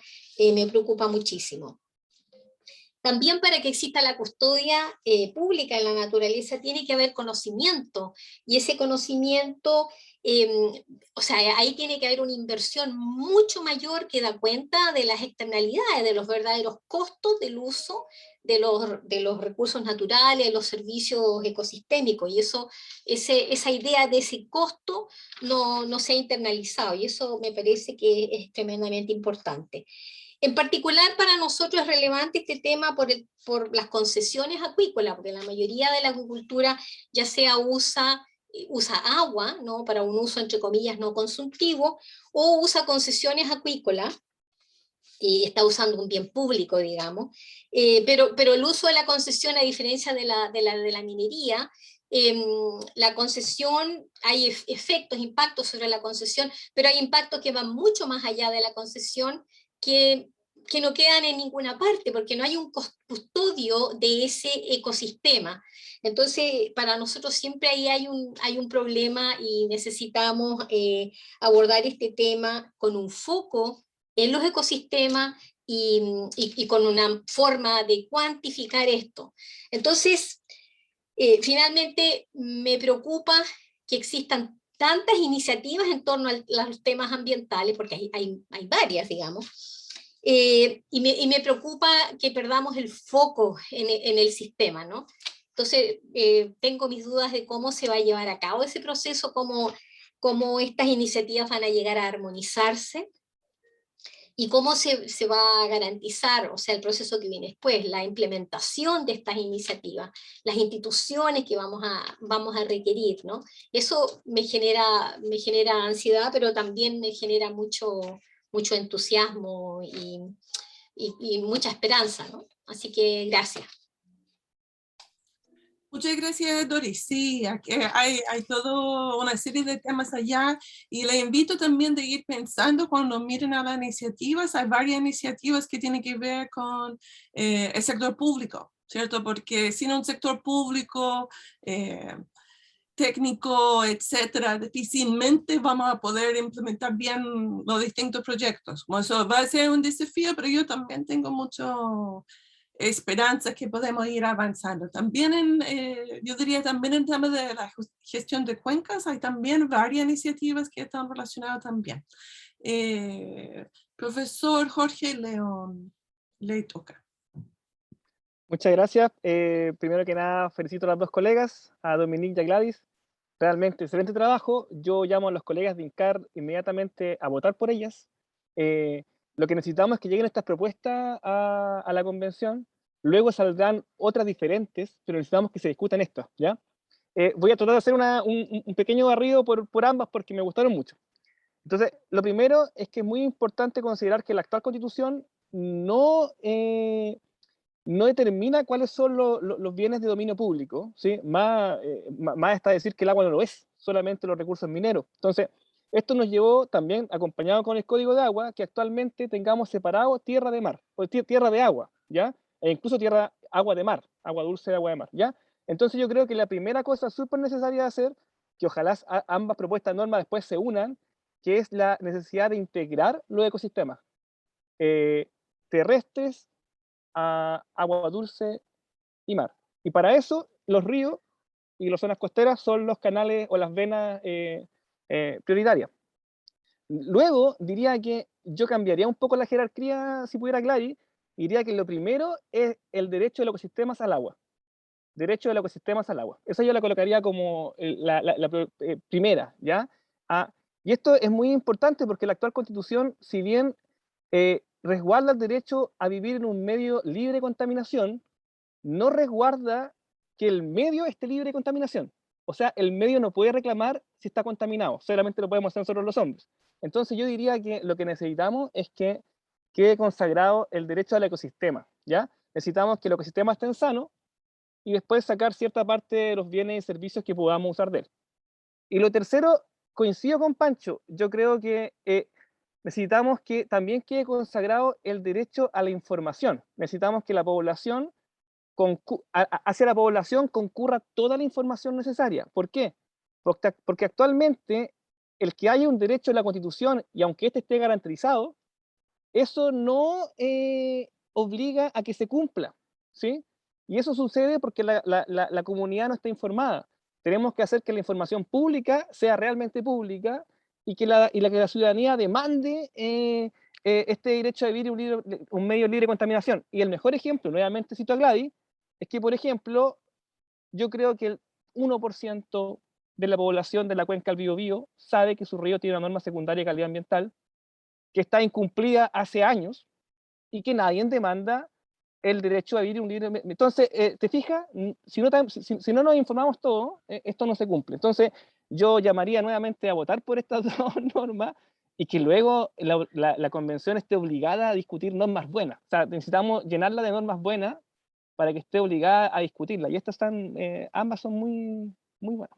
muchísimo. También, para que exista la custodia pública en la naturaleza, tiene que haber conocimiento, y ese conocimiento, o sea, ahí tiene que haber una inversión mucho mayor que da cuenta de las externalidades, de los verdaderos costos del uso de los recursos naturales, de los servicios ecosistémicos, y esa idea de ese costo no se ha internalizado, y eso me parece que es tremendamente importante. En particular, para nosotros es relevante este tema por las concesiones acuícolas, porque la mayoría de la acuicultura ya sea usa agua, ¿no? Para un uso entre comillas no consultivo, o usa concesiones acuícolas, y está usando un bien público, digamos, pero el uso de la concesión, a diferencia de la minería, la concesión, hay efectos, impactos sobre la concesión, pero hay impactos que van mucho más allá de la concesión, que no quedan en ninguna parte, porque no hay un custodio de ese ecosistema. Entonces, para nosotros siempre ahí hay un problema, y necesitamos abordar este tema con un foco en los ecosistemas y con una forma de cuantificar esto. Entonces, finalmente me preocupa que existan tantas iniciativas en torno a los temas ambientales, porque hay varias, digamos, y me preocupa que perdamos el foco en el sistema, ¿no? Entonces, tengo mis dudas de cómo se va a llevar a cabo ese proceso, cómo estas iniciativas van a llegar a armonizarse, y cómo se va a garantizar, o sea, el proceso que viene después, la implementación de estas iniciativas, las instituciones que vamos a requerir, ¿no? Eso me genera ansiedad, pero también me genera mucho entusiasmo y mucha esperanza, ¿no? Así que gracias. Muchas gracias, Doris. Sí, hay toda una serie de temas allá, y le invito también de ir pensando cuando miren a las iniciativas. Hay varias iniciativas que tienen que ver con el sector público, ¿cierto? Porque sin un sector público, técnico, etcétera, difícilmente vamos a poder implementar bien los distintos proyectos. Como eso va a ser un desafío, pero yo también tengo mucho esperanza que podemos ir avanzando. También yo diría también en el tema de la gestión de cuencas, hay también varias iniciativas que están relacionadas también. Profesor Jorge León, le toca. Muchas gracias. Primero que nada, felicito a las dos colegas, a Dominique y a Gladys. Realmente excelente trabajo. Yo llamo a los colegas de INCAR inmediatamente a votar por ellas. Lo que necesitamos es que lleguen estas propuestas a la convención. Luego saldrán otras diferentes, pero necesitamos que se discutan estas, ¿ya? Voy a tratar de hacer un pequeño barrido por ambas porque me gustaron mucho. Entonces, lo primero es que es muy importante considerar que la actual Constitución no determina cuáles son los bienes de dominio público, ¿sí? Más está decir que el agua no lo es, solamente los recursos mineros. Entonces, esto nos llevó también, acompañado con el Código de Agua, que actualmente tengamos separado tierra de mar, o tierra de agua, ¿ya? E incluso agua de mar, agua dulce de agua de mar, ¿ya? Entonces yo creo que la primera cosa súper necesaria de hacer, que ojalá ambas propuestas de norma después se unan, que es la necesidad de integrar los ecosistemas terrestres, a agua dulce y mar. Y para eso, los ríos y las zonas costeras son los canales o las venas prioritarias. Luego, diría que yo cambiaría un poco la jerarquía, si pudiera, Gladys, diría que lo primero es el derecho de los ecosistemas al agua. Derecho de los ecosistemas al agua. Esa yo la colocaría como la primera, ¿ya? Y esto es muy importante porque la actual Constitución, si bien resguarda el derecho a vivir en un medio libre de contaminación, no resguarda que el medio esté libre de contaminación. O sea, el medio no puede reclamar si está contaminado, solamente lo podemos hacer nosotros los hombres. Entonces yo diría que lo que necesitamos es que quede consagrado el derecho al ecosistema, ¿ya? Necesitamos que el ecosistema esté sano y después sacar cierta parte de los bienes y servicios que podamos usar de él. Y lo tercero, coincido con Pancho, yo creo que necesitamos que también quede consagrado el derecho a la información. Necesitamos que la población, hacia la población concurra toda la información necesaria. ¿Por qué? Porque actualmente el que haya un derecho en la Constitución, y aunque este esté garantizado, eso no obliga a que se cumpla, ¿sí? Y eso sucede porque la comunidad no está informada. Tenemos que hacer que la información pública sea realmente pública y que la ciudadanía demande este derecho a vivir un medio libre de contaminación. Y el mejor ejemplo, nuevamente cito a Gladys, es que, por ejemplo, yo creo que el 1% de la población de la cuenca del Biobío sabe que su río tiene una norma secundaria de calidad ambiental que está incumplida hace años y que nadie demanda el derecho a vivir un libre... Entonces, ¿te fijas? Si no nos informamos todos, esto no se cumple. Entonces, yo llamaría nuevamente a votar por estas dos normas y que luego la convención esté obligada a discutir normas buenas. O sea, necesitamos llenarla de normas buenas para que esté obligada a discutirla. Y estas están, ambas son muy, muy buenas.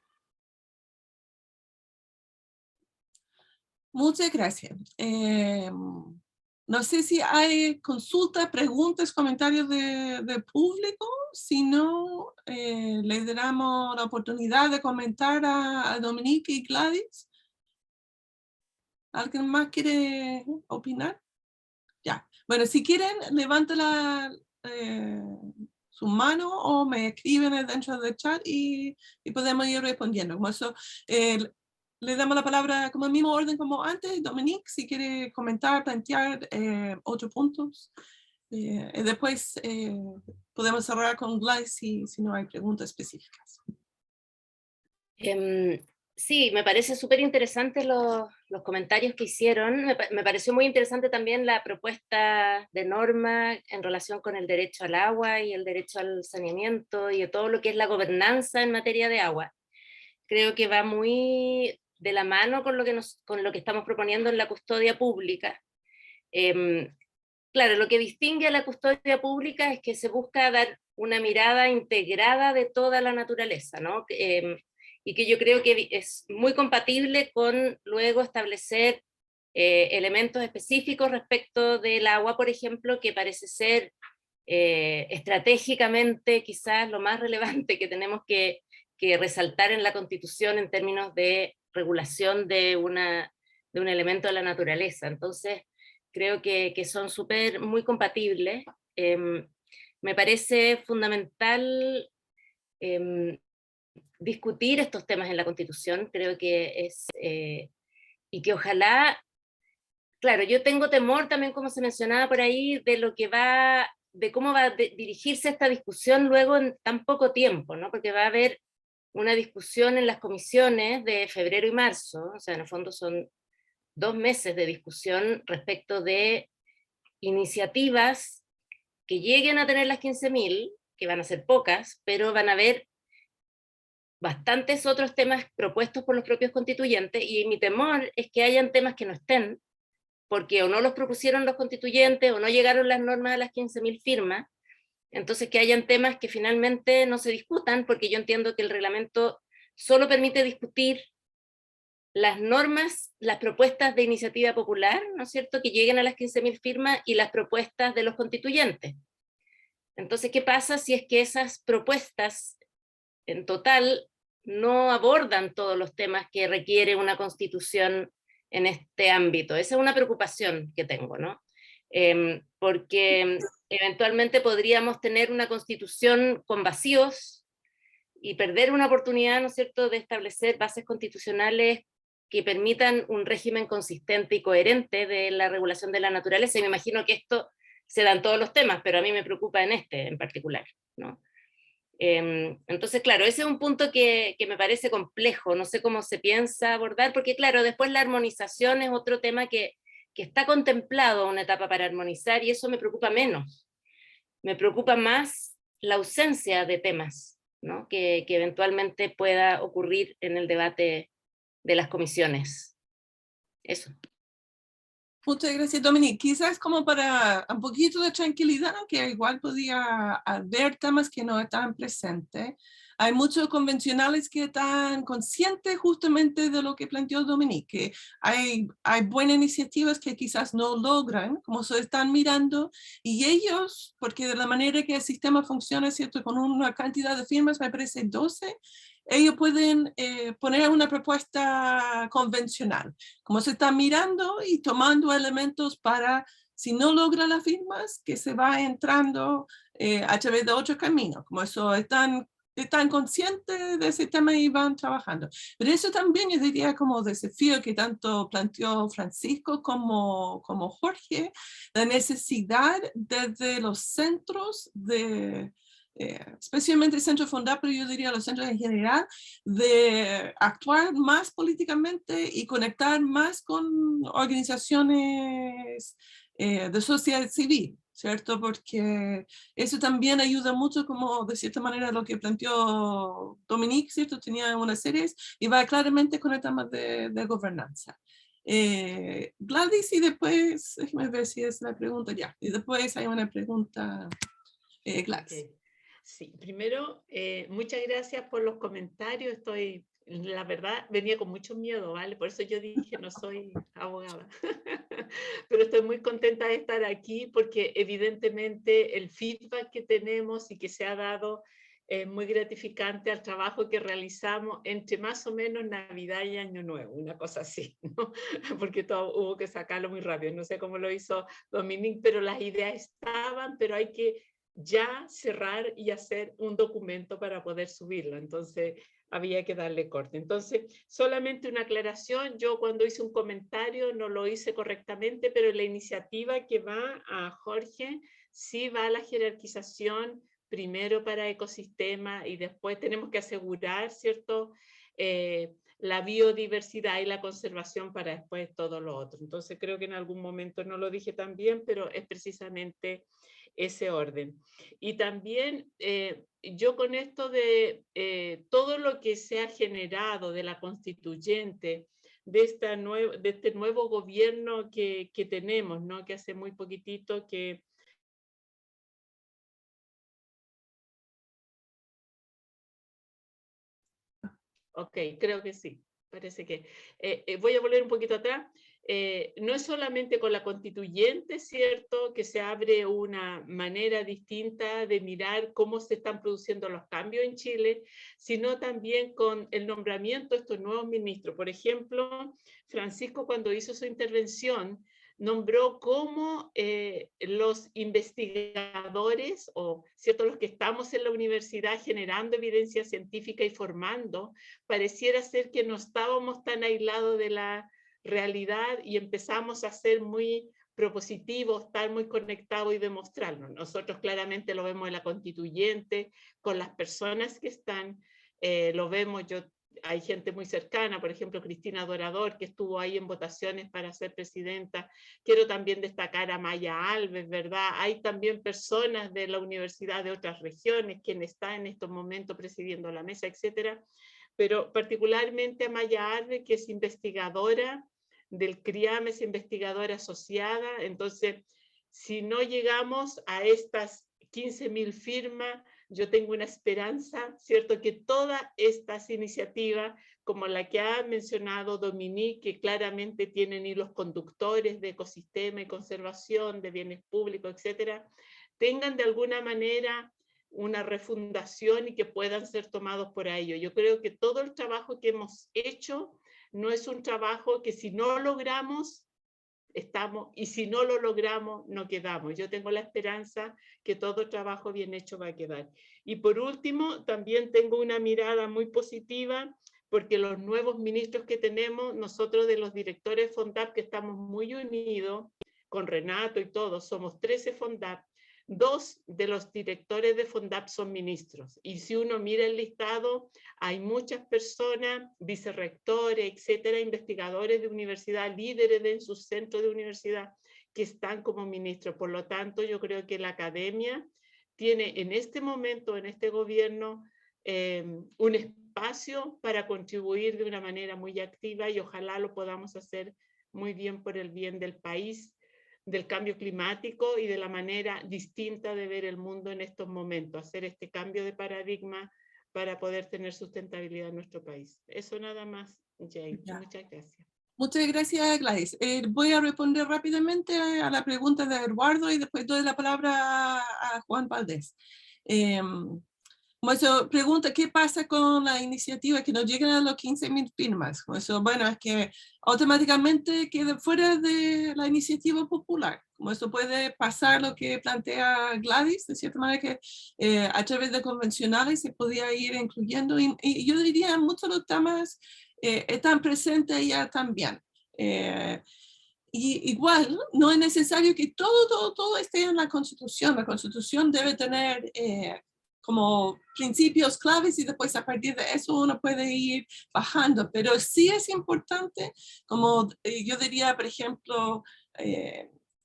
Muchas gracias. No sé si hay consultas, preguntas, comentarios de público. Si no, le damos la oportunidad de comentar a Dominique y Gladys. ¿Alguien más quiere opinar? Ya. Bueno, si quieren, levanten su mano o me escriben dentro del chat y podemos ir respondiendo. Como eso, le damos la palabra como el mismo orden como antes. Dominique, si quiere comentar, plantear 8 puntos. Después podemos cerrar con Gladys si no hay preguntas específicas. Sí, me parece súper interesante los comentarios que hicieron. Me pareció muy interesante también la propuesta de norma en relación con el derecho al agua y el derecho al saneamiento y todo lo que es la gobernanza en materia de agua. Creo que va muy de la mano con lo que estamos proponiendo en la custodia pública. Claro, lo que distingue a la custodia pública es que se busca dar una mirada integrada de toda la naturaleza, ¿no? Y que yo creo que es muy compatible con luego establecer elementos específicos respecto del agua, por ejemplo, que parece ser estratégicamente quizás lo más relevante que tenemos que resaltar en la Constitución en términos de regulación de un elemento de la naturaleza. Entonces, creo que son muy compatibles. Me parece fundamental discutir estos temas en la Constitución, creo que es, y que ojalá, claro, yo tengo temor también, como se mencionaba por ahí, de cómo va a dirigirse esta discusión luego en tan poco tiempo, ¿no? Porque va a haber una discusión en las comisiones de febrero y marzo, o sea, en el fondo son 2 meses de discusión respecto de iniciativas que lleguen a tener las 15.000, que van a ser pocas, pero van a haber bastantes otros temas propuestos por los propios constituyentes, y mi temor es que hayan temas que no estén, porque o no los propusieron los constituyentes, o no llegaron las normas a las 15.000 firmas, entonces que hayan temas que finalmente no se discutan, porque yo entiendo que el reglamento solo permite discutir las normas, las propuestas de iniciativa popular, ¿no es cierto?, que lleguen a las 15.000 firmas, y las propuestas de los constituyentes. Entonces, ¿qué pasa si es que esas propuestas en total no abordan todos los temas que requiere una constitución en este ámbito? Esa es una preocupación que tengo, ¿no? Porque eventualmente podríamos tener una constitución con vacíos y perder una oportunidad, ¿no es cierto?, de establecer bases constitucionales que permitan un régimen consistente y coherente de la regulación de la naturaleza. Y me imagino que esto se da en todos los temas, pero a mí me preocupa en este en particular, ¿no? Entonces, claro, ese es un punto que me parece complejo, no sé cómo se piensa abordar, porque claro, después la armonización es otro tema que está contemplado, una etapa para armonizar, y eso me preocupa menos. Me preocupa más la ausencia de temas, ¿no?, que eventualmente pueda ocurrir en el debate de las comisiones. Eso. Muchas gracias, Dominique. Quizás como para un poquito de tranquilidad, que igual podía haber temas que no estaban presentes. Hay muchos convencionales que están conscientes justamente de lo que planteó Dominique, que hay buenas iniciativas que quizás no logran, como se están mirando, y ellos, porque de la manera que el sistema funciona, ¿cierto?, con una cantidad de firmas, me parece 12, ellos pueden poner una propuesta convencional, como se está mirando y tomando elementos para, si no logra las firmas, que se va entrando a través de otros caminos, como eso están conscientes de ese tema y van trabajando. Pero eso también yo diría como desafío que tanto planteó Francisco como Jorge, la necesidad desde los centros de especialmente el centro Fundar, pero yo diría los centros en general, de actuar más políticamente y conectar más con organizaciones de sociedad civil, ¿cierto? Porque eso también ayuda mucho, como de cierta manera lo que planteó Dominique, ¿cierto? Tenía unas series y va claramente con el tema de gobernanza. Gladys, y después, déjame ver si es la pregunta ya, y después hay una pregunta, Gladys. Okay. Sí, primero, muchas gracias por los comentarios. La verdad, venía con mucho miedo, ¿vale? Por eso yo dije, no soy abogada. Pero estoy muy contenta de estar aquí porque evidentemente el feedback que tenemos y que se ha dado es muy gratificante al trabajo que realizamos entre más o menos Navidad y Año Nuevo, una cosa así, ¿no? Porque todo hubo que sacarlo muy rápido. No sé cómo lo hizo Dominique, pero las ideas estaban, pero hay que ya cerrar y hacer un documento para poder subirlo. Entonces había que darle corte. Entonces, solamente una aclaración, yo cuando hice un comentario no lo hice correctamente, pero la iniciativa que va a Jorge sí va a la jerarquización, primero para ecosistema y después tenemos que asegurar, ¿cierto?, la biodiversidad y la conservación para después todo lo otro. Entonces creo que en algún momento no lo dije tan bien, pero es precisamente ese orden. Y también yo con esto de todo lo que se ha generado de la constituyente, de este nuevo gobierno que tenemos, ¿no?, que hace muy poquitito que... Ok, creo que sí. Parece que... voy a volver un poquito atrás. no es solamente con la constituyente, ¿cierto?, que se abre una manera distinta de mirar cómo se están produciendo los cambios en Chile, sino también con el nombramiento de estos nuevos ministros. Por ejemplo, Francisco, cuando hizo su intervención, nombró cómo los investigadores, o ¿cierto?, los que estamos en la universidad generando evidencia científica y formando, pareciera ser que no estábamos tan aislados de la realidad y empezamos a ser muy propositivos, estar muy conectados y demostrarlo. Nosotros claramente lo vemos en la constituyente, con las personas que están, lo vemos, hay gente muy cercana, por ejemplo, Cristina Dorador, que estuvo ahí en votaciones para ser presidenta. Quiero también destacar a Maya Alves, ¿verdad? Hay también personas de la universidad de otras regiones, quien está en estos momentos presidiendo la mesa, etcétera. Pero particularmente a Maya Alves, que es investigadora del CRIAM, es investigadora asociada. Entonces, si no llegamos a estas 15.000 firmas, yo tengo una esperanza, ¿cierto?, que todas estas iniciativas, como la que ha mencionado Dominique, que claramente tienen hilos conductores de ecosistema y conservación, de bienes públicos, etcétera, tengan de alguna manera una refundación y que puedan ser tomados por ello. Yo creo que todo el trabajo que hemos hecho no es un trabajo que si no logramos, estamos, y si no lo logramos, no quedamos. Yo tengo la esperanza que todo trabajo bien hecho va a quedar. Y por último, también tengo una mirada muy positiva, porque los nuevos ministros que tenemos, nosotros de los directores FONDAP, que estamos muy unidos, con Renato y todos, somos 13 FONDAP, 2 de los directores de FONDAP son ministros. Y si uno mira el listado, hay muchas personas, vicerrectores, etcétera, investigadores de universidad, líderes de sus centros de universidad, que están como ministros. Por lo tanto, yo creo que la academia tiene en este momento, en este gobierno, un espacio para contribuir de una manera muy activa y ojalá lo podamos hacer muy bien por el bien del país, del cambio climático y de la manera distinta de ver el mundo en estos momentos, hacer este cambio de paradigma para poder tener sustentabilidad en nuestro país. Eso nada más, Jane. Muchas gracias. Muchas gracias, Gladys. Voy a responder rápidamente a la pregunta de Eduardo y después doy la palabra a Juan Valdés. Eso pregunta, ¿qué pasa con la iniciativa que no llegan a los 15.000 firmas? Eso, bueno, es que automáticamente queda fuera de la iniciativa popular. Como eso puede pasar lo que plantea Gladys, de cierta manera que a través de convencionales se podía ir incluyendo, y yo diría muchos de los temas están presentes ya también. Y igual, no es necesario que todo esté en la Constitución. La Constitución debe tener como principios claves y después a partir de eso uno puede ir bajando. Pero sí es importante, como yo diría, por ejemplo,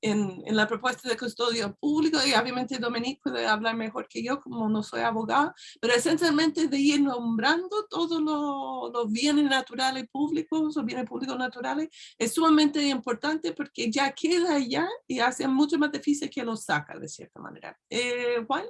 en la propuesta de custodio público, y obviamente Dominique puede hablar mejor que yo como no soy abogado, pero esencialmente de ir nombrando todos los bienes naturales públicos o bienes públicos naturales es sumamente importante porque ya queda allá y hace mucho más difícil que lo saca de cierta manera. Juan.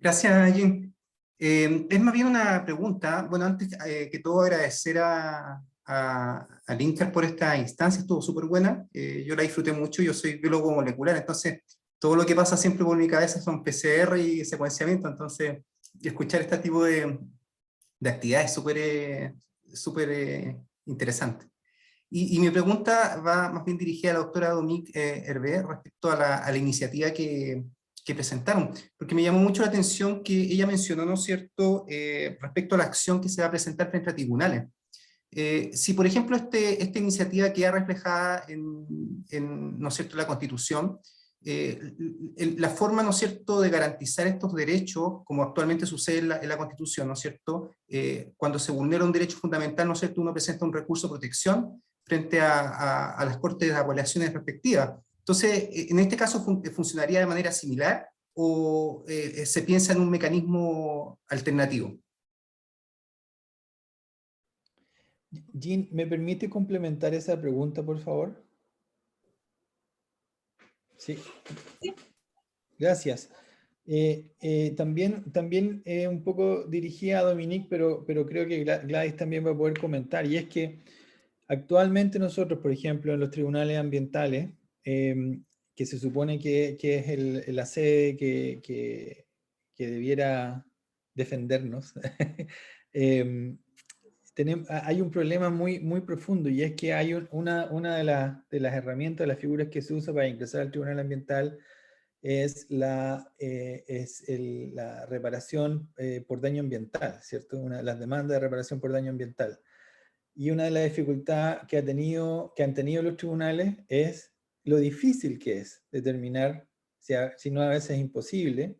Gracias, Jean. Es más bien una pregunta. Bueno, antes que todo agradecer al INCAR por esta instancia, estuvo súper buena. Yo la disfruté mucho, yo soy biólogo molecular, entonces todo lo que pasa siempre por mi cabeza son PCR y secuenciamiento, entonces escuchar este tipo de actividades es súper interesante. Y mi pregunta va más bien dirigida a la doctora Dominique Hervé respecto a la iniciativa que presentaron, porque me llamó mucho la atención que ella mencionó, ¿no es cierto?, respecto a la acción que se va a presentar frente a tribunales. Si, por ejemplo, esta iniciativa queda reflejada ¿no es cierto?, la Constitución, la forma, ¿no es cierto?, de garantizar estos derechos, como actualmente sucede en la Constitución, ¿no es cierto?, cuando se vulnera un derecho fundamental, ¿no es cierto?, uno presenta un recurso de protección frente a las cortes de apelaciones respectivas. Entonces, ¿en este caso funcionaría de manera similar o se piensa en un mecanismo alternativo? Jean, ¿me permite complementar esa pregunta, por favor? Sí. Gracias. También un poco dirigida a Dominique, pero creo que Gladys también va a poder comentar, y es que Actualmente nosotros, por ejemplo, en los tribunales ambientales, que se supone que es la sede que debiera defendernos, hay un problema muy profundo, y es que hay una de las herramientas, de las figuras que se usa para ingresar al tribunal ambiental es la reparación por daño ambiental, ¿cierto? Las demandas de reparación por daño ambiental. Y una de las dificultades que han tenido los tribunales es lo difícil que es determinar, si no a veces es imposible,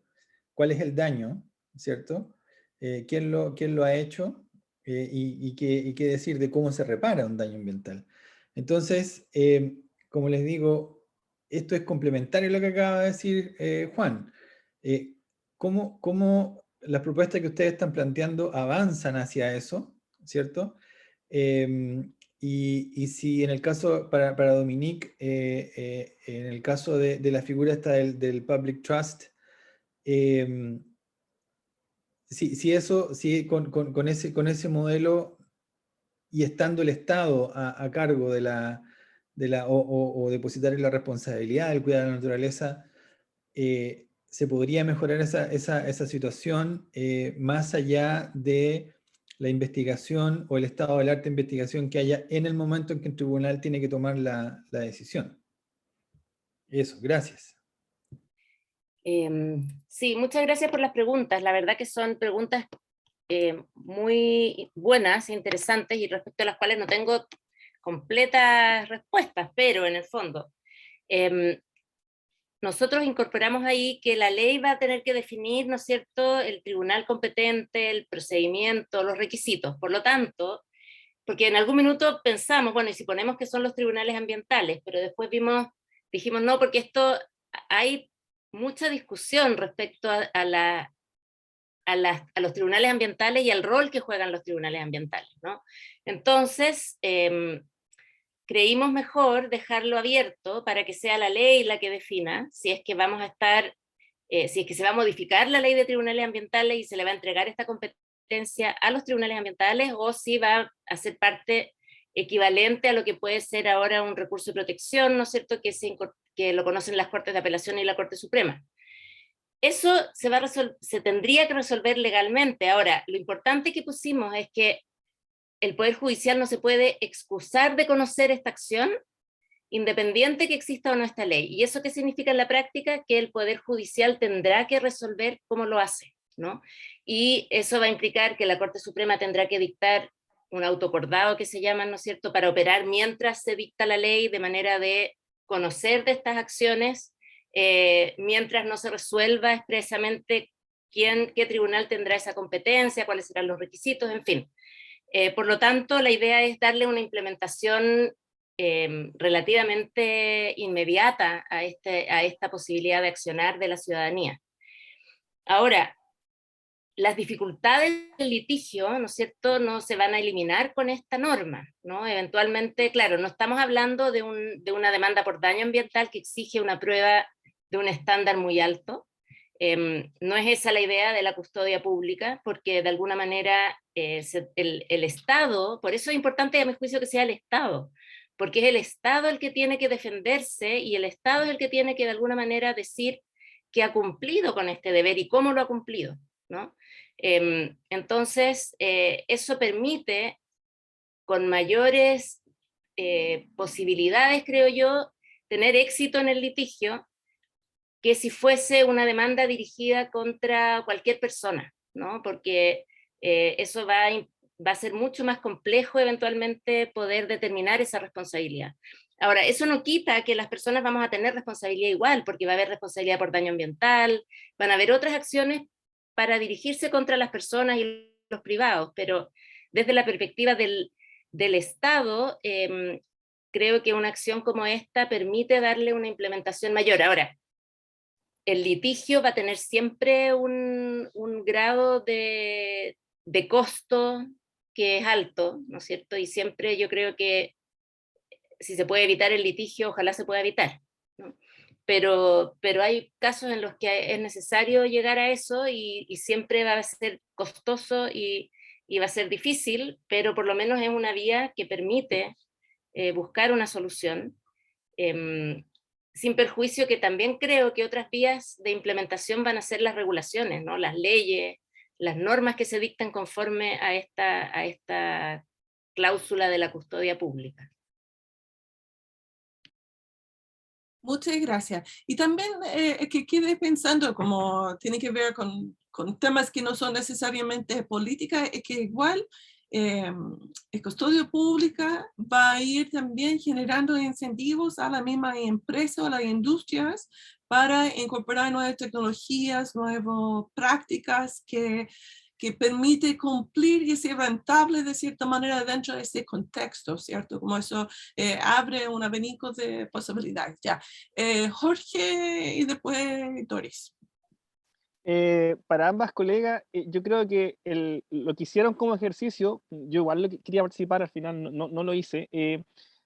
cuál es el daño, ¿cierto? ¿Quién lo ha hecho? Y qué decir de cómo se repara un daño ambiental. Entonces, como les digo, esto es complementario a lo que acaba de decir Juan. ¿Cómo las propuestas que ustedes están planteando avanzan hacia eso, ¿cierto? Y si en el caso, para Dominique, en el caso de la figura esta del Public Trust, si con ese modelo, y estando el Estado a cargo o depositar la responsabilidad del cuidado de la naturaleza, se podría mejorar esa situación más allá de la investigación o el estado del arte de investigación que haya en el momento en que el tribunal tiene que tomar la decisión. Eso, gracias. Sí, muchas gracias por las preguntas. La verdad que son preguntas muy buenas, interesantes, y respecto a las cuales no tengo completas respuestas, pero en el fondo, nosotros incorporamos ahí que la ley va a tener que definir, ¿no es cierto?, el tribunal competente, el procedimiento, los requisitos. Por lo tanto, porque en algún minuto pensamos, bueno, y si ponemos que son los tribunales ambientales, pero después dijimos no, porque hay mucha discusión respecto a los tribunales ambientales y al rol que juegan los tribunales ambientales, ¿no? Entonces, creímos mejor dejarlo abierto para que sea la ley la que defina si es que vamos a estar, si es que se va a modificar la ley de tribunales ambientales y se le va a entregar esta competencia a los tribunales ambientales, o si va a ser parte equivalente a lo que puede ser ahora un recurso de protección, ¿no es cierto?, que lo conocen las Cortes de Apelación y la Corte Suprema. Eso se tendría que resolver legalmente. Ahora, lo importante que pusimos es que el Poder Judicial no se puede excusar de conocer esta acción, independiente que exista o no esta ley. ¿Y eso qué significa en la práctica? Que el Poder Judicial tendrá que resolver cómo lo hace, ¿no? Y eso va a implicar que la Corte Suprema tendrá que dictar un autoacordado, que se llama, ¿no es cierto?, para operar mientras se dicta la ley, de manera de conocer de estas acciones, mientras no se resuelva expresamente qué tribunal tendrá esa competencia, cuáles serán los requisitos, en fin. Por lo tanto, la idea es darle una implementación relativamente inmediata a esta posibilidad de accionar de la ciudadanía. Ahora, las dificultades del litigio, ¿no es cierto?, no se van a eliminar con esta norma, ¿no? Eventualmente, claro, no estamos hablando de una demanda por daño ambiental que exige una prueba de un estándar muy alto. No es esa la idea de la custodia pública, porque de alguna manera el Estado, por eso es importante a mi juicio que sea el Estado, porque es el Estado el que tiene que defenderse, y el Estado es el que tiene que de alguna manera decir que ha cumplido con este deber y cómo lo ha cumplido, ¿no? Entonces, eso permite con mayores posibilidades, creo yo, tener éxito en el litigio, que si fuese una demanda dirigida contra cualquier persona, ¿no? Porque eso va a ser mucho más complejo eventualmente poder determinar esa responsabilidad. Ahora, eso no quita que las personas vamos a tener responsabilidad igual, porque va a haber responsabilidad por daño ambiental, van a haber otras acciones para dirigirse contra las personas y los privados, pero desde la perspectiva del Estado, creo que una acción como esta permite darle una implementación mayor. Ahora, el litigio va a tener siempre un grado de costo que es alto, ¿no es cierto? Y siempre yo creo que si se puede evitar el litigio, ojalá se pueda evitar, ¿no? Pero hay casos en los que es necesario llegar a eso, y siempre va a ser costoso y va a ser difícil, pero por lo menos es una vía que permite buscar una solución, sin perjuicio que también creo que otras vías de implementación van a ser las regulaciones, ¿no? Las leyes, las normas que se dictan conforme a esta cláusula de la custodia pública. Muchas gracias. Y también que quede pensando, como tiene que ver con temas que no son necesariamente política, es que igual el custodio pública va a ir también generando incentivos a la misma empresa o a las industrias para incorporar nuevas tecnologías, nuevas prácticas que permite cumplir y ser rentable de cierta manera dentro de ese contexto, ¿cierto? Como eso abre un abanico de posibilidades. Ya. Jorge y después Doris. Para ambas colegas, yo creo que lo que hicieron como ejercicio, yo igual quería participar, al final no lo hice,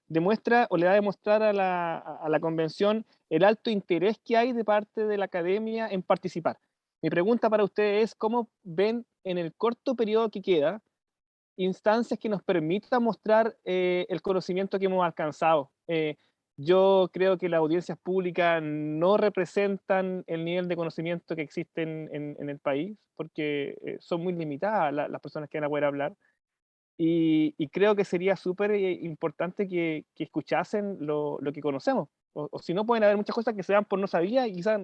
demuestra o le da a demostrar a la convención el alto interés que hay de parte de la academia en participar. Mi pregunta para ustedes es, ¿cómo ven en el corto periodo que queda instancias que nos permitan mostrar el conocimiento que hemos alcanzado? Yo creo que las audiencias públicas no representan el nivel de conocimiento que existe en el país, porque son muy limitadas las personas que van a poder hablar. Y creo que sería súper importante que escuchasen lo que conocemos. O si no, pueden haber muchas cosas que se dan por no sabía y quizás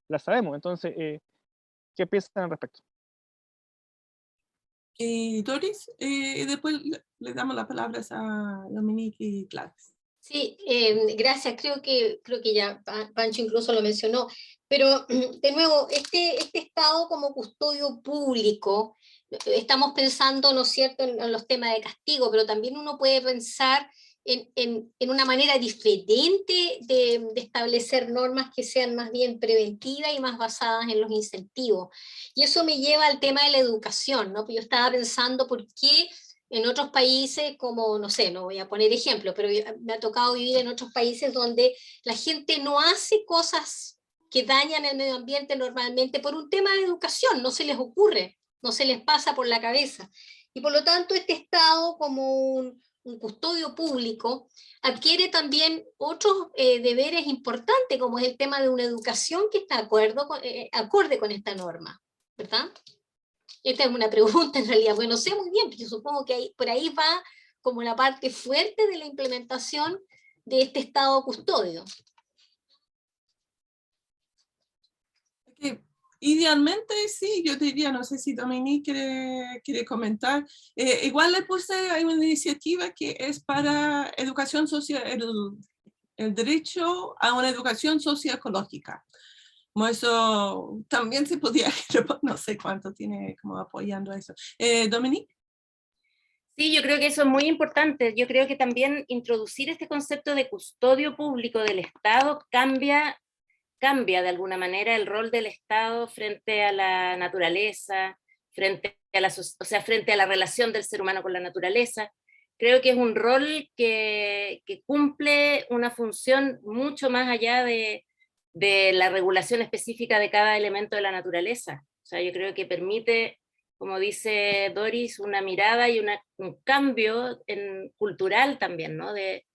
las sabemos. Entonces, ¿qué piensan al respecto? Doris, y después le damos las palabras a Dominique y Gladys. Sí, gracias. Creo que ya Pancho incluso lo mencionó, pero de nuevo, este Estado como custodio público, estamos pensando, ¿no es cierto?, en los temas de castigo, pero también uno puede pensar en una manera diferente de establecer normas que sean más bien preventivas y más basadas en los incentivos. Y eso me lleva al tema de la educación, ¿no? Yo estaba pensando por qué en otros países, como, no sé, no voy a poner ejemplos, pero me ha tocado vivir en otros países donde la gente no hace cosas que dañan el medio ambiente normalmente por un tema de educación, no se les ocurre, no se les pasa por la cabeza. Y por lo tanto, este Estado, como un custodio público, adquiere también otros deberes importantes, como es el tema de una educación que está acorde con esta norma, ¿verdad? Esta es una pregunta en realidad, bueno, no sé muy bien, pero yo supongo que por ahí va como la parte fuerte de la implementación de este Estado custodio. Idealmente sí, yo diría, no sé si Dominique quiere comentar. Igual le puse, hay una iniciativa que es para educación social, el derecho a una educación socioecológica. Como eso también se podía, no sé cuánto tiene como apoyando eso. Dominique. Sí, yo creo que eso es muy importante. Yo creo que también introducir este concepto de custodio público del Estado cambia de alguna manera el rol del Estado frente a la naturaleza, frente a la relación del ser humano con la naturaleza. Creo que es un rol que cumple una función mucho más allá de la regulación específica de cada elemento de la naturaleza. O sea, yo creo que permite, como dice Doris, una mirada y un cambio cultural también, ¿no? De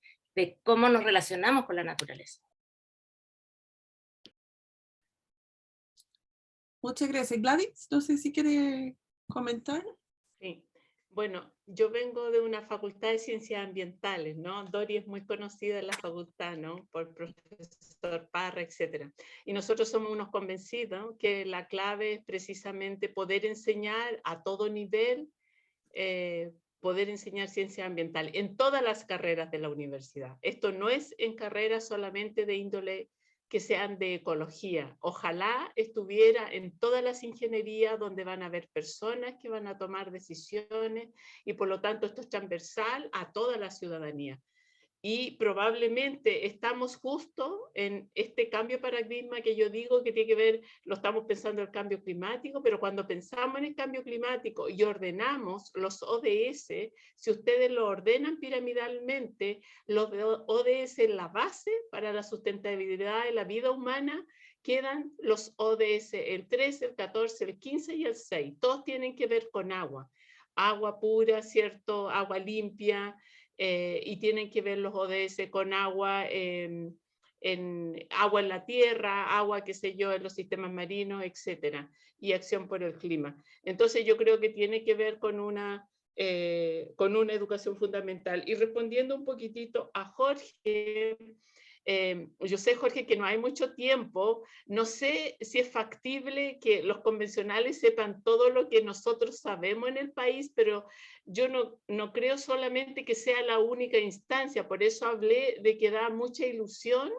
cómo nos relacionamos con la naturaleza. Muchas gracias. Gladys, no sé si quiere comentar. Sí, bueno, yo vengo de una facultad de ciencias ambientales, ¿no? Dori es muy conocida en la facultad, ¿no? Por profesor Parra, etc. Y nosotros somos unos convencidos que la clave es precisamente poder enseñar a todo nivel, poder enseñar ciencias ambientales en todas las carreras de la universidad. Esto no es en carreras solamente de índole que sean de ecología. Ojalá estuviera en todas las ingenierías donde van a haber personas que van a tomar decisiones y por lo tanto esto es transversal a toda la ciudadanía. Y probablemente estamos justo en este cambio de paradigma que yo digo que tiene que ver, lo estamos pensando en el cambio climático, pero cuando pensamos en el cambio climático y ordenamos los ODS, si ustedes lo ordenan piramidalmente, los ODS en la base para la sustentabilidad de la vida humana, quedan los ODS, el 13, el 14, el 15 y el 6. Todos tienen que ver con agua. Agua pura, ¿cierto? Agua limpia, y tienen que ver los ODS con agua, agua en la tierra, agua, qué sé yo, en los sistemas marinos, etcétera, y acción por el clima. Entonces yo creo que tiene que ver con una educación fundamental. Y respondiendo un poquitito a Jorge, yo sé, Jorge, que no hay mucho tiempo, no sé si es factible que los convencionales sepan todo lo que nosotros sabemos en el país, pero yo no creo solamente que sea la única instancia, por eso hablé de que da mucha ilusión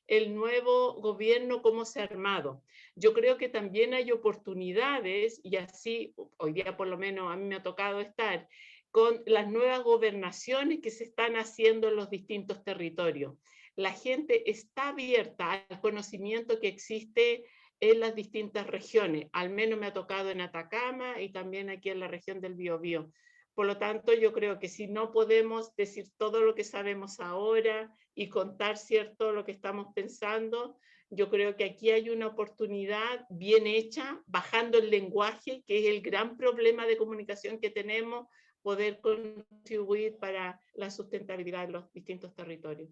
el nuevo gobierno, cómo se ha armado. Yo creo que también hay oportunidades, y así hoy día por lo menos a mí me ha tocado estar, con las nuevas gobernaciones que se están haciendo en los distintos territorios. La gente está abierta al conocimiento que existe en las distintas regiones, al menos me ha tocado en Atacama y también aquí en la región del Biobío. Por lo tanto, yo creo que si no podemos decir todo lo que sabemos ahora y contar, ¿cierto?, lo que estamos pensando, yo creo que aquí hay una oportunidad bien hecha, bajando el lenguaje, que es el gran problema de comunicación que tenemos, poder contribuir para la sustentabilidad de los distintos territorios.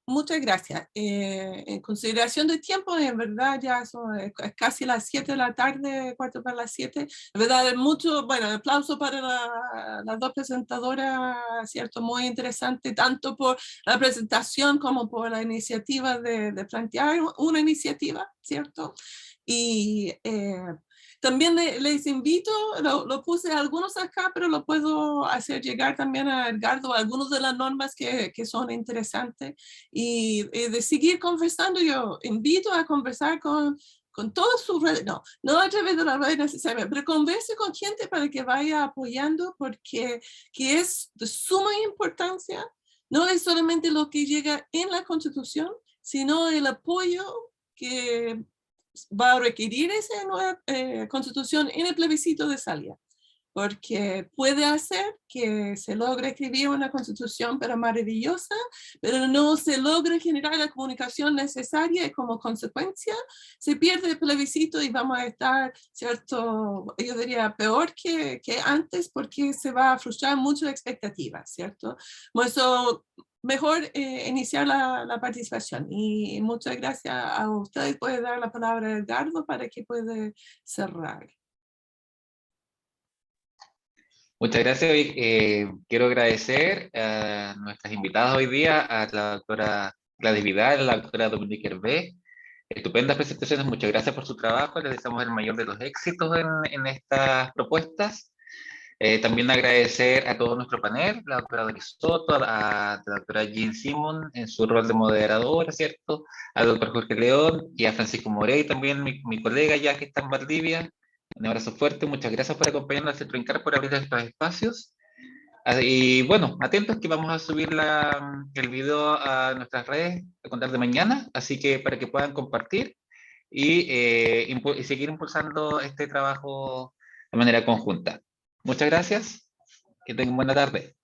Muchas gracias. En consideración de tiempo, en verdad ya son es casi las 7 de la tarde, 7:15. En verdad, bueno, aplauso para las dos presentadoras, ¿cierto? Muy interesante, tanto por la presentación como por la iniciativa de plantear una iniciativa, ¿cierto? Y también les invito, lo puse algunos acá, pero lo puedo hacer llegar también a Edgardo, algunas de las normas que son interesantes, y de seguir conversando. Yo invito a conversar con todas sus redes, no a través de las redes necesariamente, pero converse con gente para que vaya apoyando, porque que es de suma importancia, no es solamente lo que llega en la Constitución, sino el apoyo que va a requerir esa nueva constitución en el plebiscito de salida, porque puede hacer que se logre escribir una constitución pero maravillosa, pero no se logre generar la comunicación necesaria, y como consecuencia se pierde el plebiscito y vamos a estar, ¿cierto? Yo diría peor que antes, porque se va a frustrar mucho la expectativa, ¿cierto? Por eso mejor iniciar la participación. Y muchas gracias a ustedes. Puede dar la palabra a Edgardo para que pueda cerrar. Muchas gracias. Quiero agradecer a nuestras invitadas hoy día, a la doctora Gladys Vidal, a la doctora Dominique Hervé. Estupendas presentaciones, muchas gracias por su trabajo. Les deseamos el mayor de los éxitos en estas propuestas. También agradecer a todo nuestro panel, la doctora Doris Soto, a la doctora Jean Simon en su rol de moderadora, ¿cierto? Al doctor Jorge León y a Francisco Morey, también mi colega ya que está en Valdivia. Un abrazo fuerte, muchas gracias por acompañarnos al Centro INCAR, por abrir estos espacios. Y bueno, atentos que vamos a subir el video a nuestras redes a contar de mañana, así que para que puedan compartir y seguir impulsando este trabajo de manera conjunta. Muchas gracias, que tengan buena tarde.